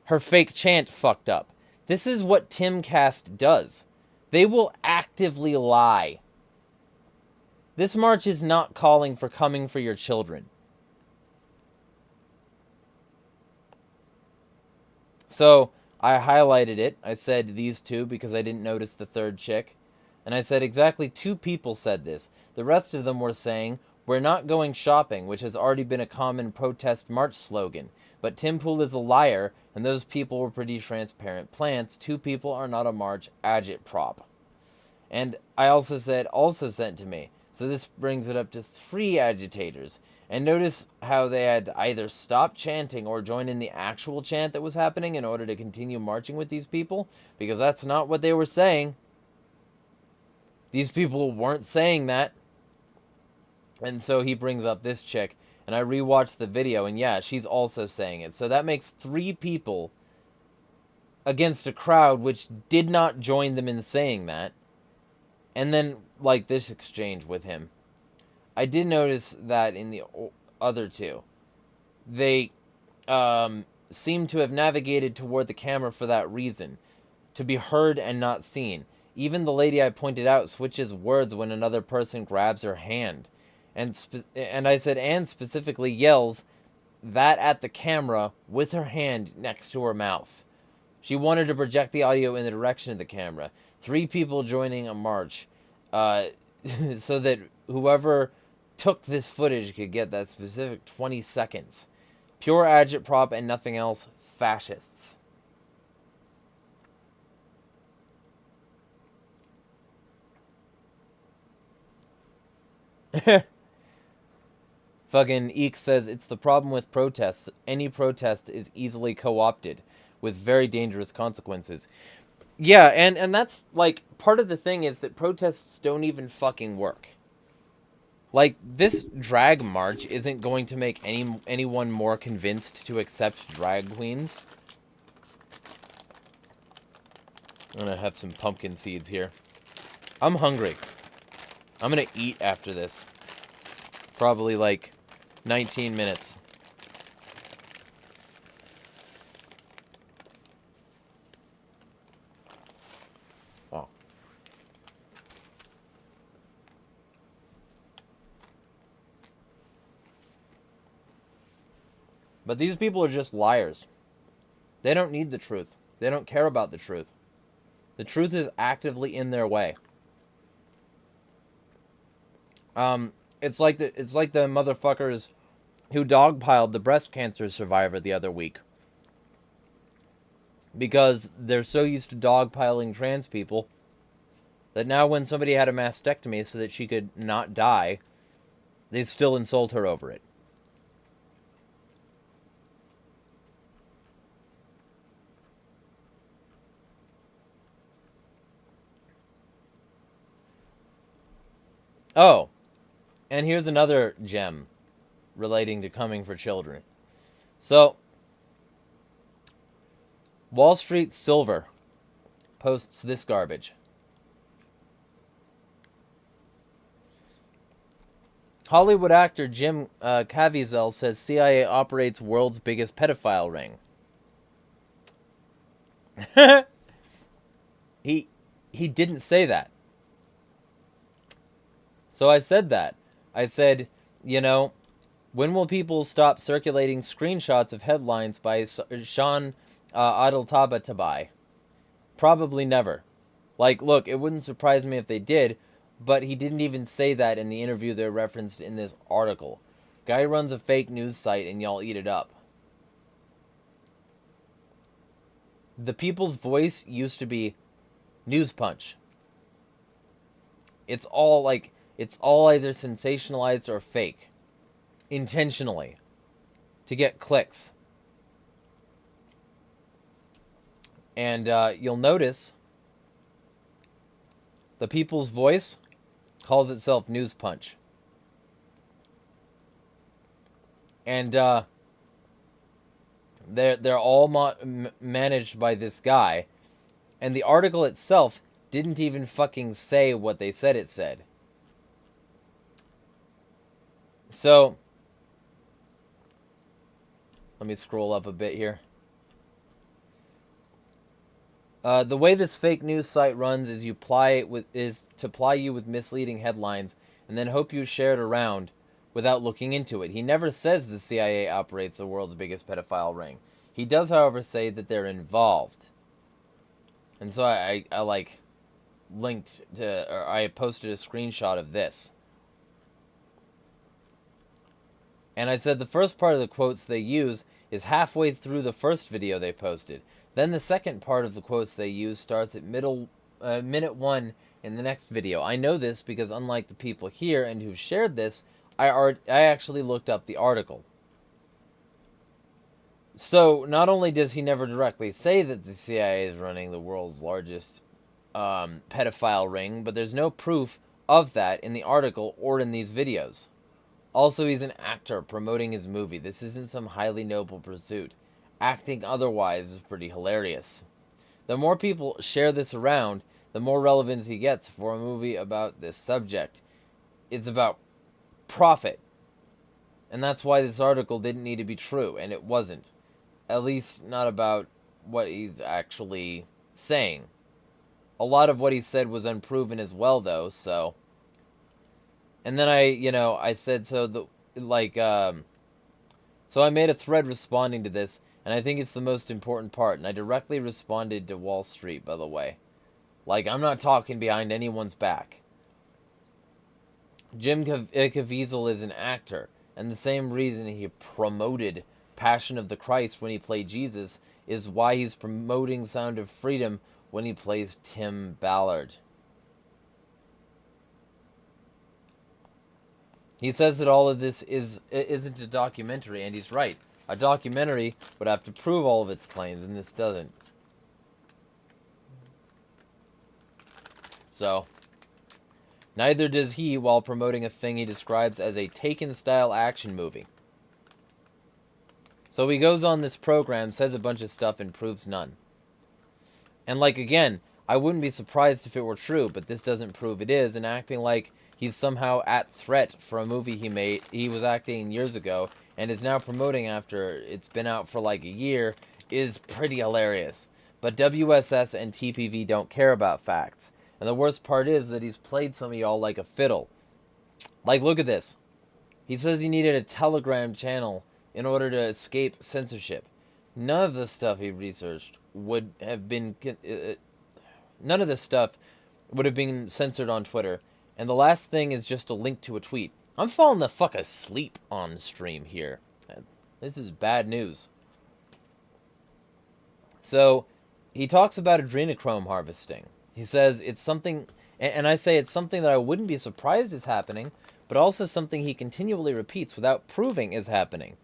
Her fake chant fucked up. This is what Timcast does. They will actively lie. This march is not calling for "coming for your children." So I highlighted it. I said these two because I didn't notice the third chick. And I said exactly two people said this. The rest of them were saying, "We're not going shopping," which has already been a common protest march slogan. But Tim Pool is a liar, and those people were pretty transparent plants. Two people are not a march agitprop. And I also said, "also sent to me." So this brings it up to three agitators. And notice how they had to either stop chanting or join in the actual chant that was happening in order to continue marching with these people, because that's not what they were saying. These people weren't saying that. And so he brings up this chick, and I rewatched the video, and yeah, she's also saying it. So that makes three people against a crowd which did not join them in saying that. And then, like, this exchange with him. I did notice that in the other two. They seem to have navigated toward the camera for that reason. To be heard and not seen. Even the lady I pointed out switches words when another person grabs her hand. And I said, and specifically yells that at the camera with her hand next to her mouth. She wanted to project the audio in the direction of the camera. 3 people joining a march. So that whoever took this footage could get that specific 20 seconds. Pure agitprop and nothing else. Fascists. Fucking Eek says, it's the problem with protests. Any protest is easily co-opted with very dangerous consequences. Yeah, and that's, like, part of the thing is that protests don't even fucking work. Like, this drag march isn't going to make anyone more convinced to accept drag queens. I'm gonna have some pumpkin seeds here. I'm hungry. I'm gonna eat after this. Probably, like, 19 minutes. Oh. But these people are just liars. They don't need the truth. They don't care about the truth. The truth is actively in their way. It's like the motherfuckers who dogpiled the breast cancer survivor the other week. Because they're so used to dogpiling trans people that now when somebody had a mastectomy so that she could not die, they still insult her over it. Oh, and here's another gem relating to coming for children. So, Wall Street Silver posts this garbage. Hollywood actor Jim Caviezel says CIA operates world's biggest pedophile ring. He didn't say that. So I said that. I said, you know, when will people stop circulating screenshots of headlines by Sean hdbviob? Probably never. Like, look, it wouldn't surprise me if they did, but he didn't even say that in the interview they're referenced in this article. Guy runs a fake news site and y'all eat it up. The People's Voice used to be News Punch. It's all either sensationalized or fake. Intentionally. To get clicks. And you'll notice the People's Voice calls itself News Punch. And they're all managed by this guy. And the article itself didn't even fucking say what they said it said. So, let me scroll up a bit here. The way this fake news site runs is to ply you with misleading headlines and then hope you share it around without looking into it. He never says the CIA operates the world's biggest pedophile ring. He does, however, say that they're involved. And so I linked to, or I posted a screenshot of this. And I said the first part of the quotes they use is halfway through the first video they posted. Then the second part of the quotes they use starts at minute 1 in the next video. I know this because unlike the people here and who've shared this, I actually looked up the article. So not only does he never directly say that the CIA is running the world's largest pedophile ring, but there's no proof of that in the article or in these videos. Also, he's an actor promoting his movie. This isn't some highly noble pursuit. Acting otherwise is pretty hilarious. The more people share this around, the more relevance he gets for a movie about this subject. It's about profit. And that's why this article didn't need to be true, and it wasn't. At least not about what he's actually saying. A lot of what he said was unproven as well, though, so... And then I said, so I made a thread responding to this, and I think it's the most important part, and I directly responded to Wall Street, by the way. Like, I'm not talking behind anyone's back. Jim Caviezel is an actor, and the same reason he promoted Passion of the Christ when he played Jesus is why he's promoting Sound of Freedom when he plays Tim Ballard. He says that all of this isn't a documentary, and he's right. A documentary would have to prove all of its claims, and this doesn't. So, neither does he while promoting a thing he describes as a Taken-style action movie. So he goes on this program, says a bunch of stuff, and proves none. And again, I wouldn't be surprised if it were true, but this doesn't prove it is, and acting like he's somehow at threat for a movie he was acting years ago, and is now promoting after it's been out for a year, is pretty hilarious. But WSS and TPV don't care about facts. And the worst part is that he's played some of y'all like a fiddle. Look at this. He says he needed a Telegram channel in order to escape censorship. None of the stuff he researched would have been... none of this stuff would have been censored on Twitter. And the last thing is just a link to a tweet. I'm falling the fuck asleep on stream here. This is bad news. So, he talks about adrenochrome harvesting. He says it's something, and I say it's something that I wouldn't be surprised is happening, but also something he continually repeats without proving is happening.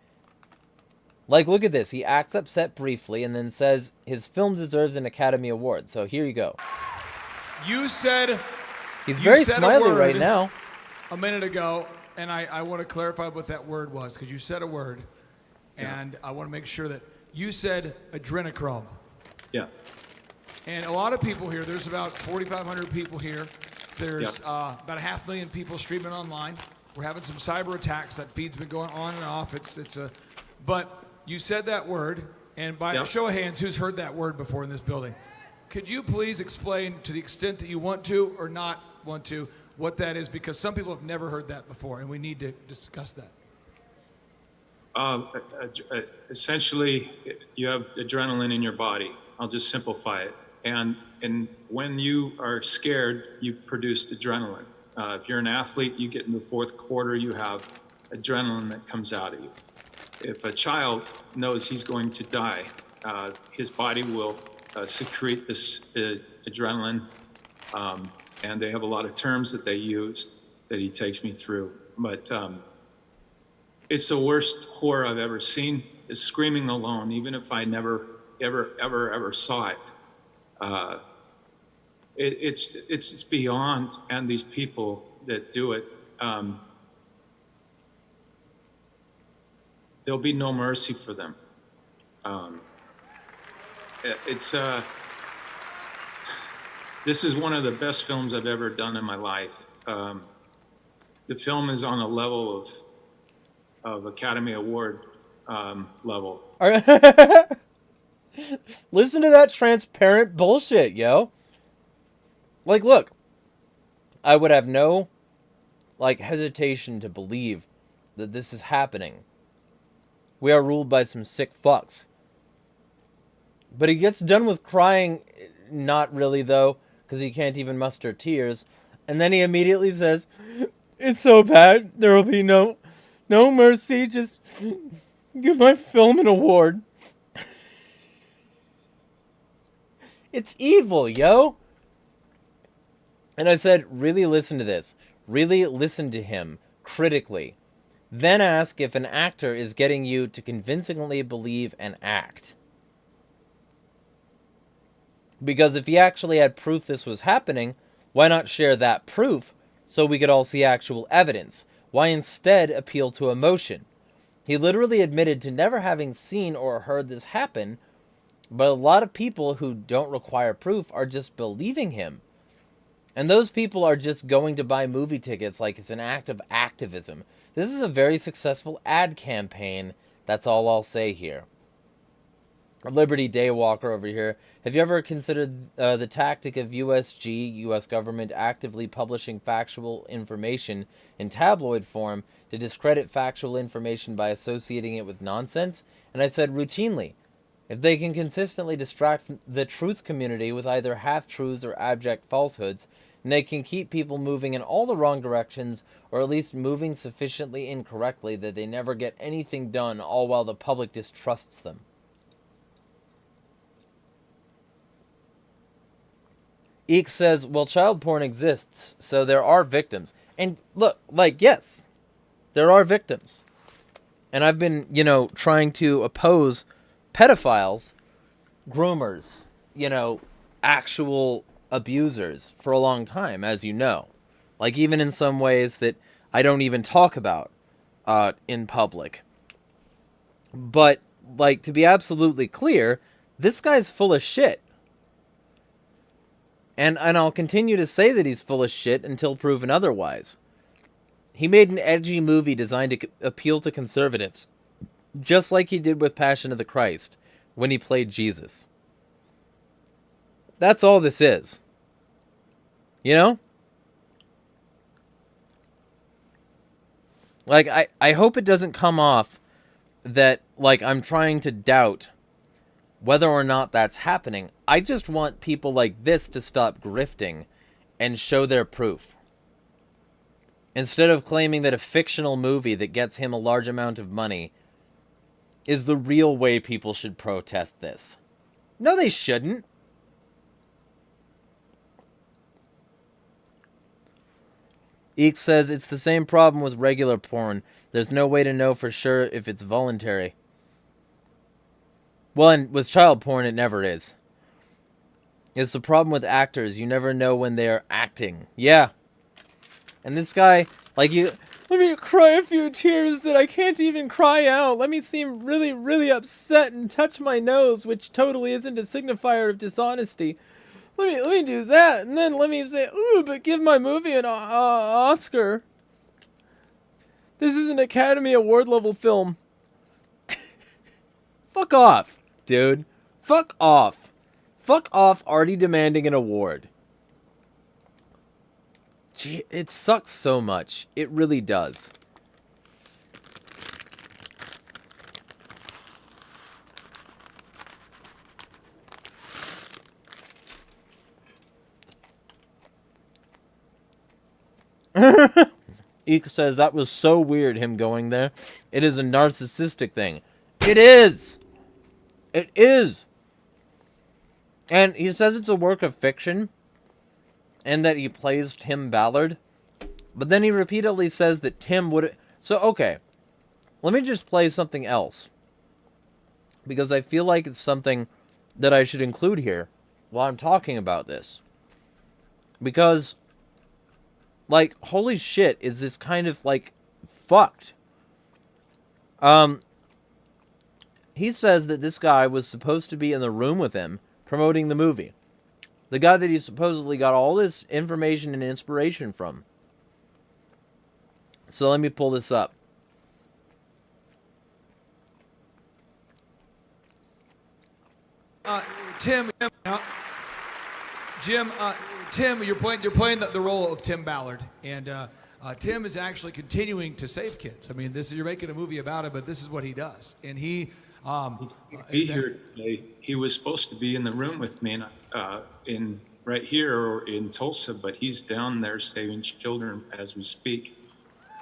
Look at this. He acts upset briefly and then says his film deserves an Academy Award. So here you go. You said... He's very smiley right now. A minute ago, and I want to clarify what that word was, because you said a word, and I want to make sure that you said adrenochrome. Yeah. And a lot of people here, there's about 4,500 people here. There's about 500,000 people streaming online. We're having some cyber attacks. That feed's been going on and off. But you said that word, and by a show of hands, who's heard that word before in this building? Could you please explain, to the extent that you want to or not want to, what that is? Because some people have never heard that before, and we need to discuss that. Essentially, you have adrenaline in your body. I'll just simplify it. And when you are scared, you produce adrenaline. If you're an athlete, you get in the fourth quarter, you have adrenaline that comes out of you. If a child knows he's going to die, his body will secrete this adrenaline, and they have a lot of terms that they use that he takes me through. But it's the worst horror I've ever seen, is screaming alone, even if I never, ever saw it. It's beyond, and these people that do it, there'll be no mercy for them. This is one of the best films I've ever done in my life. The film is on a level of Academy Award level. Listen to that transparent bullshit, yo. Look, I would have no, hesitation to believe that this is happening. We are ruled by some sick fucks. But he gets done with crying, not really though, because he can't even muster tears, and then he immediately says, "It's so bad, there will be no mercy, just give my film an award." It's evil, yo. And I said, really listen to this. Really listen to him critically. Then ask if an actor is getting you to convincingly believe and act. Because if he actually had proof this was happening, why not share that proof so we could all see actual evidence? Why instead appeal to emotion? He literally admitted to never having seen or heard this happen, But a lot of people who don't require proof are just believing him. And those people are just going to buy movie tickets like it's an act of activism. This is a very successful ad campaign. That's all I'll say here. Liberty Daywalker over here. Have you ever considered the tactic of USG, U.S. government, actively publishing factual information in tabloid form to discredit factual information by associating it with nonsense? And I said routinely. If they can consistently distract the truth community with either half-truths or abject falsehoods, and they can keep people moving in all the wrong directions, or at least moving sufficiently incorrectly that they never get anything done, all while the public distrusts them. Eek says, well, child porn exists, so there are victims. And look, like, yes, there are victims. And I've been, trying to oppose pedophiles, groomers, actual abusers for a long time, as you know. Like, even in some ways that I don't even talk about in public. But, like, to be absolutely clear, this guy's full of shit. And I'll continue to say that he's full of shit until proven otherwise. He made an edgy movie designed to appeal to conservatives, just like he did with Passion of the Christ, when he played Jesus. That's all this is. Like, I hope it doesn't come off that, like, I'm trying to doubt whether or not that's happening. I just want people like this to stop grifting and show their proof. Instead of claiming that a fictional movie that gets him a large amount of money is the real way people should protest this. No, they shouldn't. Eek says, it's the same problem with regular porn. There's no way to know for sure if it's voluntary. Well, and with child porn, it never is. It's the problem with actors. You never know when they are acting. Yeah. And this guy, like, let me cry a few tears that I can't even cry out. Let me seem really, really upset and touch my nose, which totally isn't a signifier of dishonesty. Let me do that, and then let me say, ooh, but give my movie an Oscar. This is an Academy Award level film. Fuck off, dude. Fuck off. Fuck off already demanding an award. Gee, it sucks so much. It really does. Eek says, that was so weird, him going there. It is a narcissistic thing. It is! It is! And he says it's a work of fiction, and that he plays Tim Ballard. But then he repeatedly says that Tim would... So, okay. Let me just play something else. Because I feel like it's something that I should include here while I'm talking about this. Because... like, holy shit, is this kind of, like, fucked. He says that this guy was supposed to be in the room with him, promoting the movie. The guy that he supposedly got all this information and inspiration from. So let me pull this up. Tim, Jim, Tim, you're playing the role of Tim Ballard, and Tim is actually continuing to save kids. I mean, you're making a movie about it, but this is what he does, and he here today. He was supposed to be in the room with me, in right here or in Tulsa, but he's down there saving children as we speak,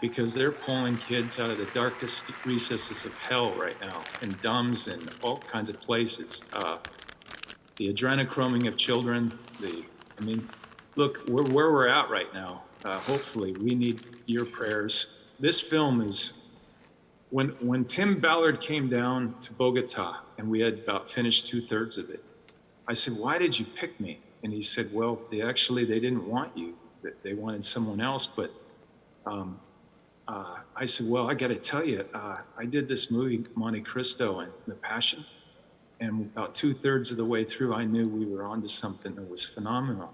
because they're pulling kids out of the darkest recesses of hell right now, in dumbs and all kinds of places. The adrenochroming of children. Look, where we're at right now. Hopefully, we need your prayers. This film is. When Tim Ballard came down to Bogota and we had about finished 2/3 of it, I said, "Why did you pick me?" And he said, "Well, they didn't want you. They wanted someone else." But I said, "Well, I got to tell you, I did this movie Monte Cristo and The Passion, And about 2/3 of the way through, I knew we were onto something that was phenomenal.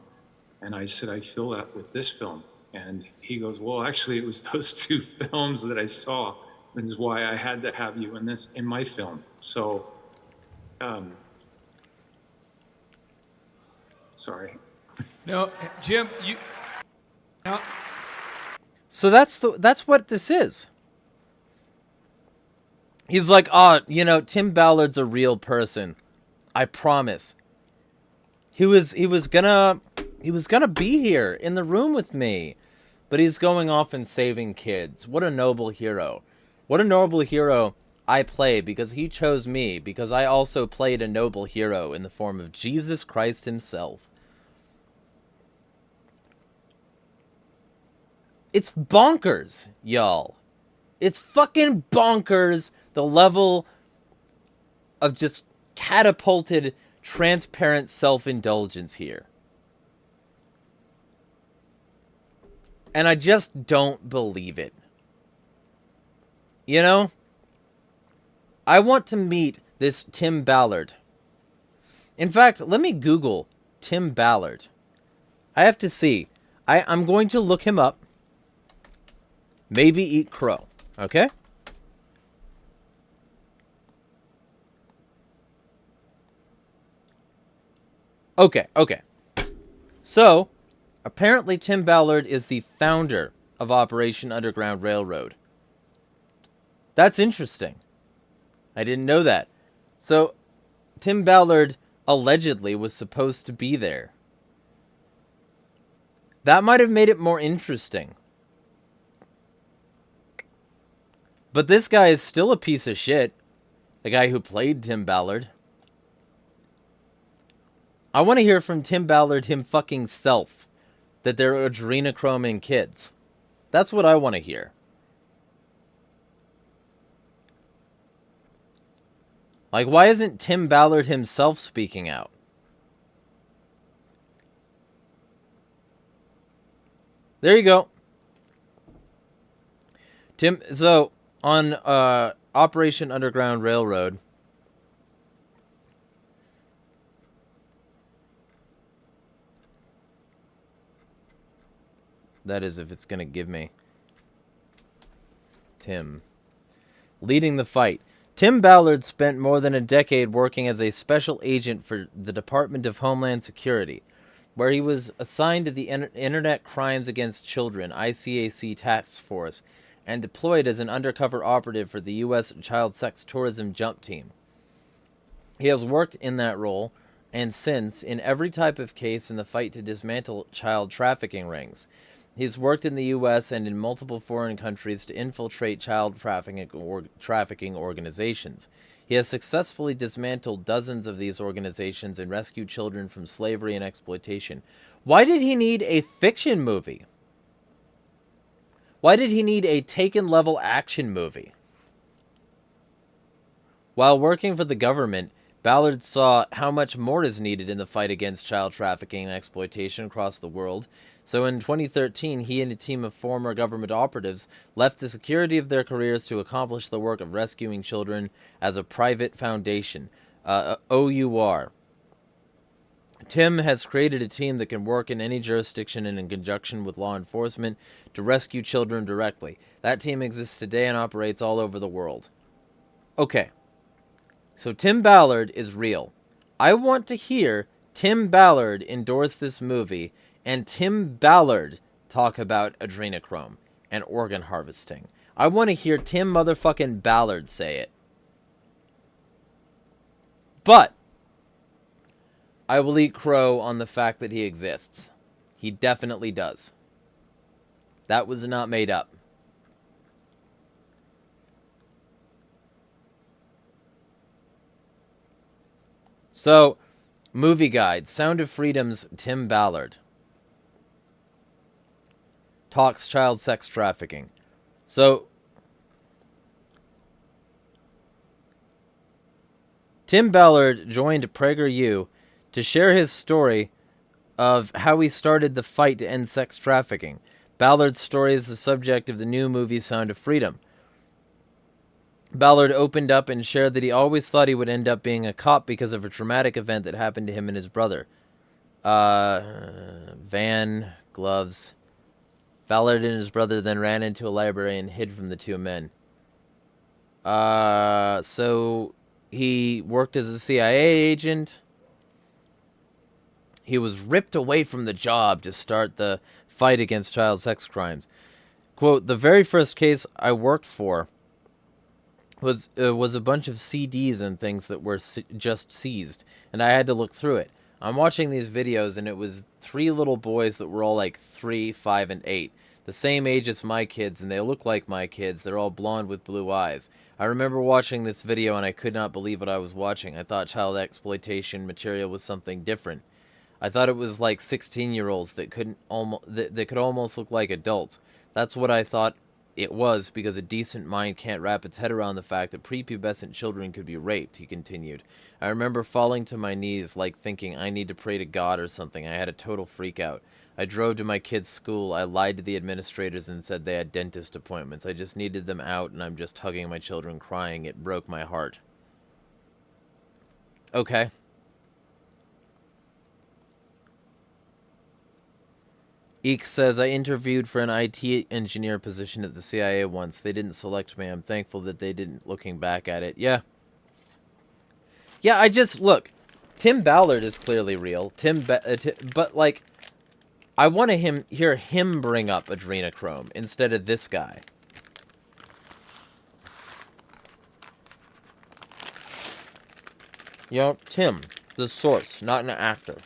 And I said, I feel that with this film. And he goes, well, actually, it was those 2 films that I saw. That is why I had to have you in my film. So, sorry. No, Jim, you. No, So that's what this is. He's like, oh, you know, Tim Ballard's a real person. I promise. He was gonna be here in the room with me, but he's going off and saving kids. What a noble hero. What a noble hero I play because he chose me, because I also played a noble hero in the form of Jesus Christ himself. It's bonkers, y'all. It's fucking bonkers the level of just catapulted, transparent self-indulgence here. And I just don't believe it. You know? I want to meet this Tim Ballard. In fact, let me Google Tim Ballard. I have to see. I'm going to look him up. Maybe eat crow. Okay? Okay. So, apparently Tim Ballard is the founder of Operation Underground Railroad. That's interesting. I didn't know that. So, Tim Ballard allegedly was supposed to be there. That might have made it more interesting. But this guy is still a piece of shit. The guy who played Tim Ballard. I want to hear from Tim Ballard him fucking self that they're adrenochroming kids. That's what I want to hear. Like, why isn't Tim Ballard himself speaking out? There you go. So, on Operation Underground Railroad, that is if it's going to give me Tim. Leading the fight. Tim Ballard spent more than a decade working as a special agent for the Department of Homeland Security, where he was assigned to the Internet Crimes Against Children, ICAC Task Force, and deployed as an undercover operative for the U.S. Child Sex Tourism Jump Team. He has worked in that role, and since, in every type of case in the fight to dismantle child trafficking rings. He's worked in the U.S. and in multiple foreign countries to infiltrate child trafficking organizations. He has successfully dismantled dozens of these organizations and rescued children from slavery and exploitation. Why did he need a fiction movie? Why did he need a Taken-level action movie? While working for the government, Ballard saw how much more is needed in the fight against child trafficking and exploitation across the world. So in 2013, he and a team of former government operatives left the security of their careers to accomplish the work of rescuing children as a private foundation, OUR. Tim has created a team that can work in any jurisdiction and in conjunction with law enforcement to rescue children directly. That team exists today and operates all over the world. Okay. So Tim Ballard is real. I want to hear Tim Ballard endorse this movie and Tim Ballard talk about adrenochrome and organ harvesting. I want to hear Tim motherfucking Ballard say it. But I will eat crow on the fact that he exists. He definitely does. That was not made up. So, movie guide, Sound of Freedom's Tim Ballard talks child sex trafficking. So, Tim Ballard joined PragerU to share his story of how he started the fight to end sex trafficking. Ballard's story is the subject of the new movie Sound of Freedom. Ballard opened up and shared that he always thought he would end up being a cop because of a traumatic event that happened to him and his brother. Van, gloves. Ballard and his brother then ran into a library and hid from the two men. So he worked as a CIA agent. He was ripped away from the job to start the fight against child sex crimes. Quote, the very first case I worked for was a bunch of CDs and things that were just seized, and I had to look through it. I'm watching these videos, and it was 3 little boys that were all like 3, 5, and 8. The same age as my kids, and they look like my kids. They're all blonde with blue eyes. I remember watching this video, and I could not believe what I was watching. I thought child exploitation material was something different. I thought it was like 16-year-olds that could almost look like adults. That's what I thought it was, because a decent mind can't wrap its head around the fact that prepubescent children could be raped, he continued. I remember falling to my knees, like thinking I need to pray to God or something. I had a total freak out. I drove to my kids' school. I lied to the administrators and said they had dentist appointments. I just needed them out, and I'm just hugging my children, crying. It broke my heart. Okay. Eek says, I interviewed for an IT engineer position at the CIA once. They didn't select me. I'm thankful that they didn't, looking back at it. Yeah. Yeah, look, Tim Ballard is clearly real. But, like, I want to hear him bring up adrenochrome instead of this guy. You know, Tim, the source, not an actor.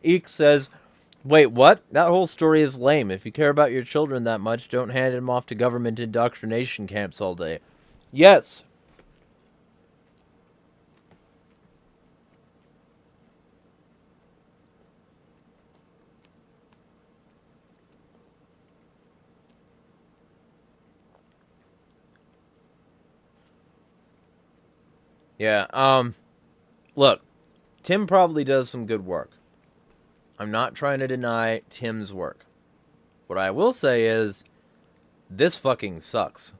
Eek says, wait, what? That whole story is lame. If you care about your children that much, don't hand them off to government indoctrination camps all day. Yes. Yeah, look, Tim probably does some good work. I'm not trying to deny Tim's work. What I will say is, this fucking sucks.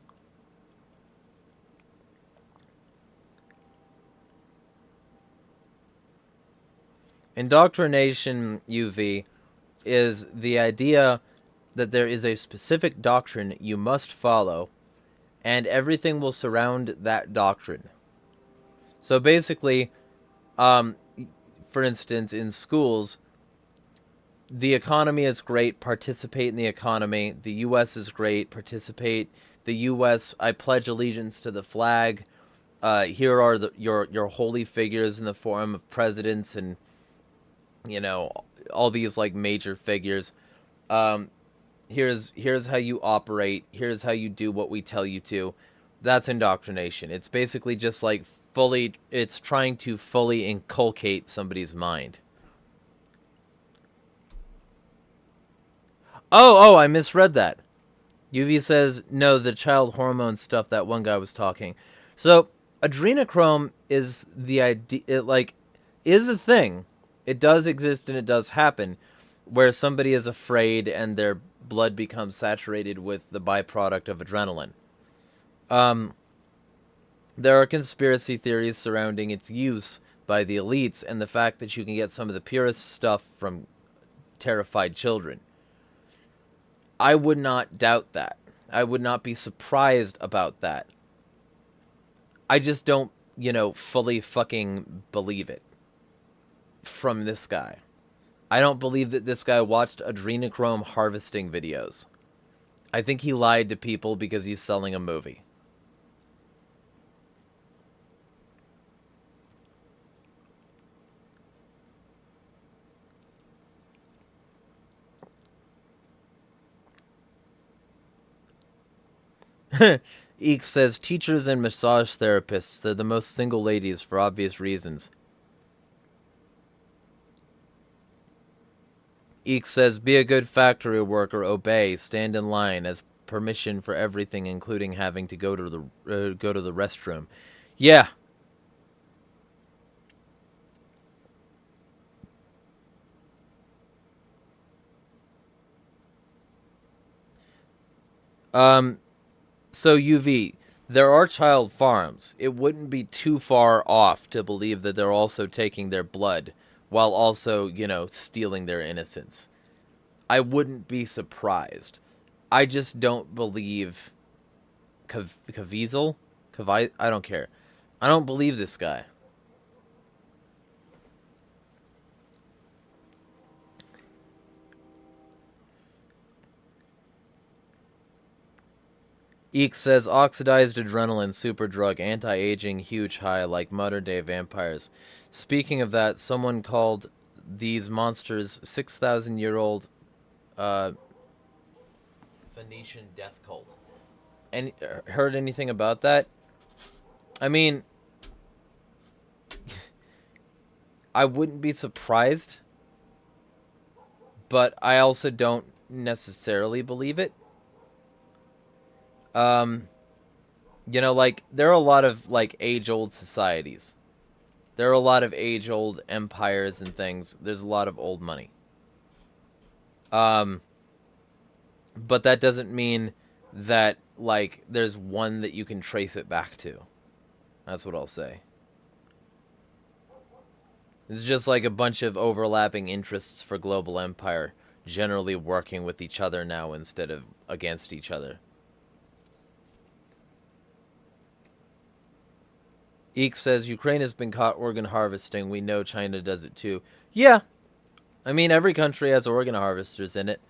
Indoctrination, UV, is the idea that there is a specific doctrine you must follow, and everything will surround that doctrine. So basically, for instance, in schools, the economy is great, participate in the economy. The U.S. is great, participate. The U.S., I pledge allegiance to the flag. Here are your holy figures in the form of presidents and, you know, all these, like, major figures. Here's how you operate. Here's how you do what we tell you to. That's indoctrination. It's basically just, like, it's trying to fully inculcate somebody's mind. Oh, I misread that. UV says, no, the child hormone stuff, that one guy was talking. So, adrenochrome is the idea, is a thing. It does exist and it does happen, where somebody is afraid and their blood becomes saturated with the byproduct of adrenaline. There are conspiracy theories surrounding its use by the elites and the fact that you can get some of the purest stuff from terrified children. I would not doubt that. I would not be surprised about that. I just don't, fully fucking believe it from this guy. I don't believe that this guy watched adrenochrome harvesting videos. I think he lied to people because he's selling a movie. Eek says, teachers and massage therapists, they're the most single ladies for obvious reasons. Eek says, be a good factory worker, obey, stand in line, as permission for everything, including having to go to the restroom. Yeah. So UV, there are child farms. It wouldn't be too far off to believe that they're also taking their blood while also, you know, stealing their innocence. I wouldn't be surprised. I just don't believe Caviezel? I don't care. I don't believe this guy. Eek says, oxidized adrenaline, super drug, anti-aging, huge high, like modern-day vampires. Speaking of that, someone called these monsters 6,000-year-old Phoenician death cult. And heard anything about that? I mean, I wouldn't be surprised, but I also don't necessarily believe it. You know, like, there are a lot of, like, age-old societies. There are a lot of age-old empires and things. There's a lot of old money. But that doesn't mean that, like, there's one that you can trace it back to. That's what I'll say. It's just like a bunch of overlapping interests for global empire, generally working with each other now instead of against each other. Eek says, Ukraine has been caught organ harvesting. We know China does it too. Yeah. I mean, every country has organ harvesters in it.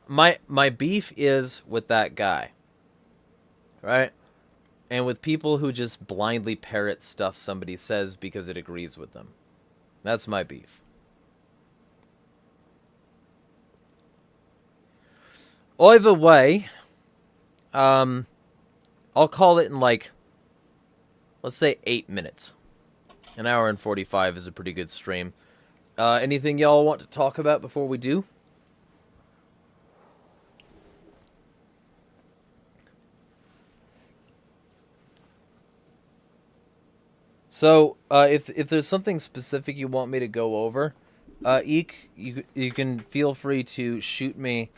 My beef is with that guy. Right? And with people who just blindly parrot stuff somebody says because it agrees with them. That's my beef. Either way, I'll call it in like, let's say 8 minutes. An hour and 45 is a pretty good stream. Anything y'all want to talk about before we do? So, if there's something specific you want me to go over, Eek, you can feel free to shoot me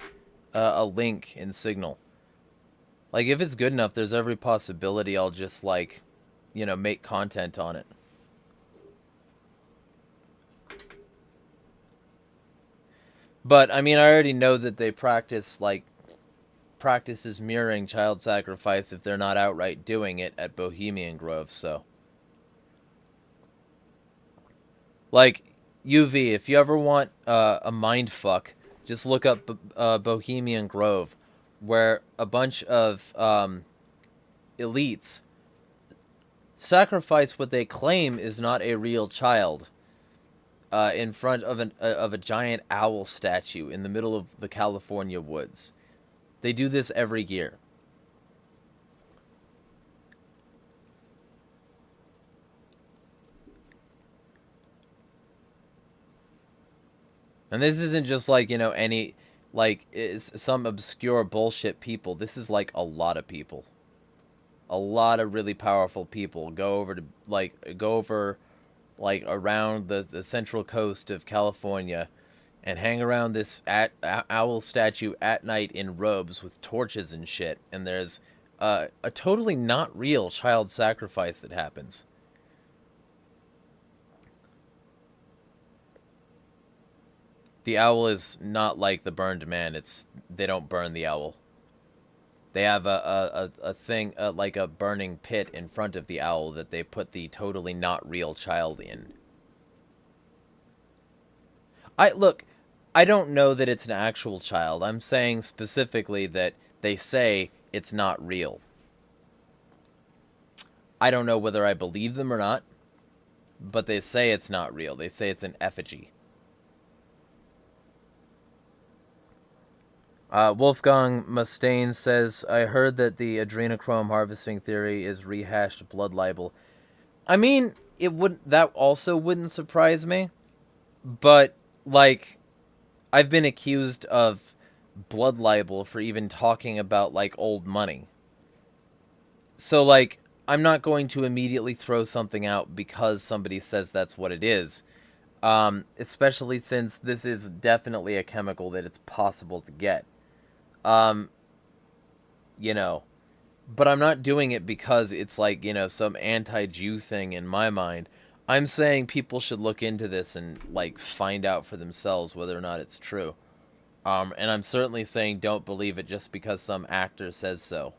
a link in Signal. Like, if it's good enough, there's every possibility I'll just, like, you know, make content on it. But, I mean, I already know that they practices mirroring child sacrifice if they're not outright doing it at Bohemian Grove, so. Like, UV, if you ever want a mindfuck, just look up Bohemian Grove, where a bunch of elites sacrifice what they claim is not a real child in front of a giant owl statue in the middle of the California woods. They do this every year. And this isn't just like, you know, any, like, it's some obscure bullshit people. This is like a lot of people. A lot of really powerful people go over, like, around the central coast of California and hang around this owl statue at night in robes with torches and shit. And there's a totally not real child sacrifice that happens. The owl is not like the burned man. They don't burn the owl. They have a thing, like a burning pit in front of the owl that they put the totally not real child in. Look, I don't know that it's an actual child. I'm saying specifically that they say it's not real. I don't know whether I believe them or not, but they say it's not real. They say it's an effigy. Wolfgang Mustaine says, I heard that the adrenochrome harvesting theory is rehashed blood libel. I mean, that also wouldn't surprise me, but, like, I've been accused of blood libel for even talking about, like, old money. So, like, I'm not going to immediately throw something out because somebody says that's what it is. Especially since this is definitely a chemical that it's possible to get. you know, but I'm not doing it because it's like, you know, some anti-Jew thing in my mind. I'm saying people should look into this and, like, find out for themselves whether or not it's true. And I'm certainly saying don't believe it just because some actor says so.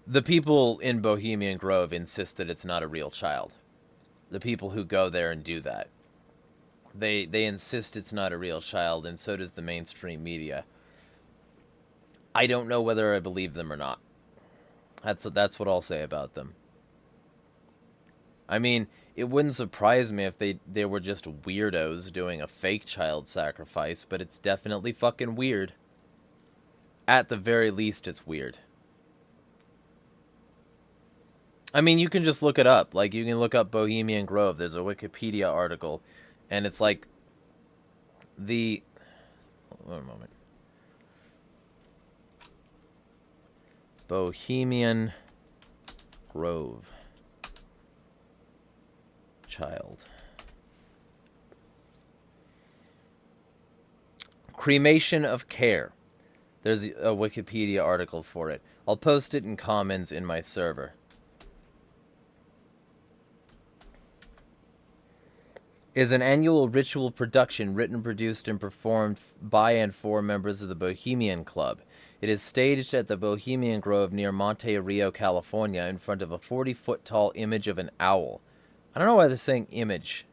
The people in Bohemian Grove insist that it's not a real child. The people who go there and do that. They insist it's not a real child, and so does the mainstream media. I don't know whether I believe them or not. That's what I'll say about them. I mean, it wouldn't surprise me if they were just weirdos doing a fake child sacrifice, but it's definitely fucking weird. At the very least, it's weird. I mean, you can just look it up. Like, you can look up Bohemian Grove. There's a Wikipedia article, and it's like the... One moment. Bohemian Grove child. Cremation of care. There's a Wikipedia article for it. I'll post it in comments in my server. Is an annual ritual production written, produced, and performed by and for members of the Bohemian Club. It is staged at the Bohemian Grove near Monte Rio, California, in front of a 40-foot tall image of an owl. I don't know why they're saying image,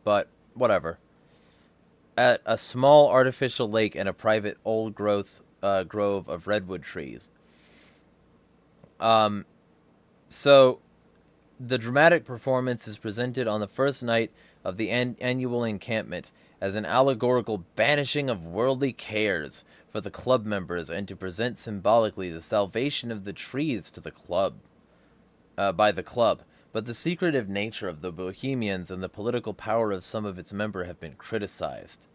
but whatever. At a small artificial lake and a private old-growth grove of redwood trees. So, the dramatic performance is presented on the first night of the annual encampment as an allegorical banishing of worldly cares for the club members and to present symbolically the salvation of the trees to the club, by the club. But the secretive nature of the Bohemians and the political power of some of its members have been criticized.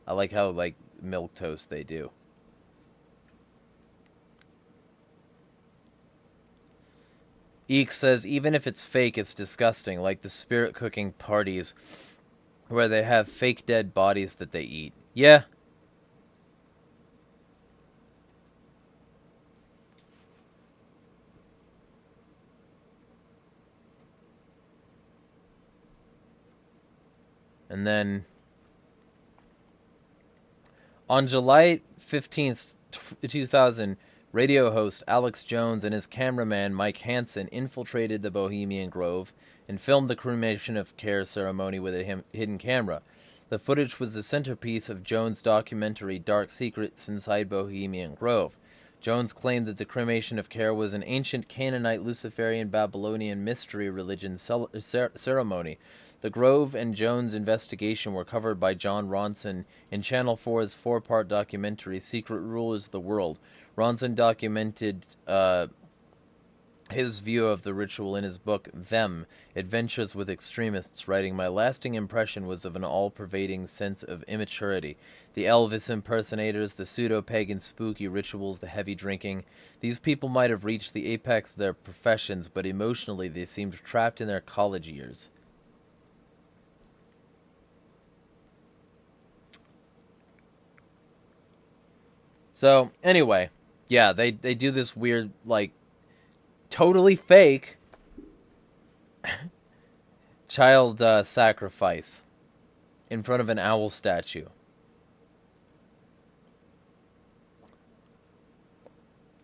I like how, like, milquetoast they do. Eek says, even if it's fake, it's disgusting, like the spirit cooking parties where they have fake dead bodies that they eat. Yeah. And then on July 15th, 2000, radio host Alex Jones and his cameraman Mike Hansen infiltrated the Bohemian Grove and filmed the cremation of care ceremony with a hidden camera. The footage was the centerpiece of Jones' documentary Dark Secrets Inside Bohemian Grove. Jones claimed that the cremation of care was an ancient Canaanite, Luciferian, Babylonian mystery religion ceremony. The Grove and Jones investigation were covered by John Ronson in Channel 4's four-part documentary Secret Rulers of the World. Ronson documented his view of the ritual in his book, Them, Adventures with Extremists, writing, "My lasting impression was of an all-pervading sense of immaturity. The Elvis impersonators, the pseudo-pagan spooky rituals, the heavy drinking. These people might have reached the apex of their professions, but emotionally they seemed trapped in their college years." So, anyway, yeah, they do this weird, like, totally fake child sacrifice in front of an owl statue.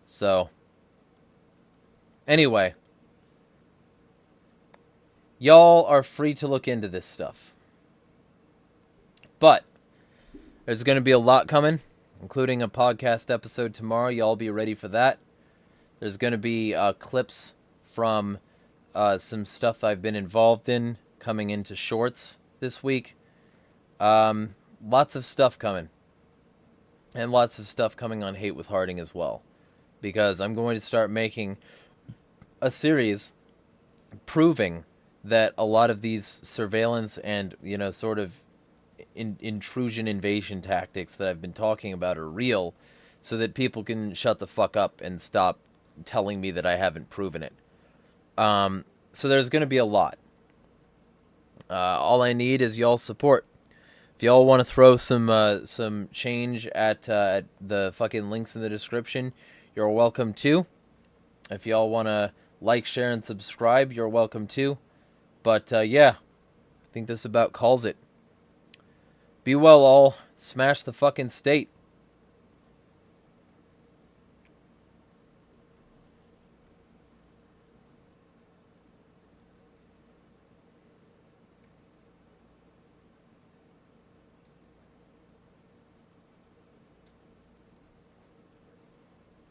So, anyway, y'all are free to look into this stuff. But there's going to be a lot coming, including a podcast episode tomorrow. Y'all be ready for that. There's going to be clips from some stuff I've been involved in coming into shorts this week. Lots of stuff coming. And lots of stuff coming on Hate with Harding as well. Because I'm going to start making a series proving that a lot of these surveillance and, you know, sort of intrusion invasion tactics that I've been talking about are real, so that people can shut the fuck up and stop telling me that I haven't proven it. So there's going to be a lot. All I need is y'all's support. If y'all want to throw some change at the fucking links in the description, you're welcome to. If y'all want to like, share, and subscribe, you're welcome to. But yeah, I think this about calls it. Be well, all. Smash the fucking state.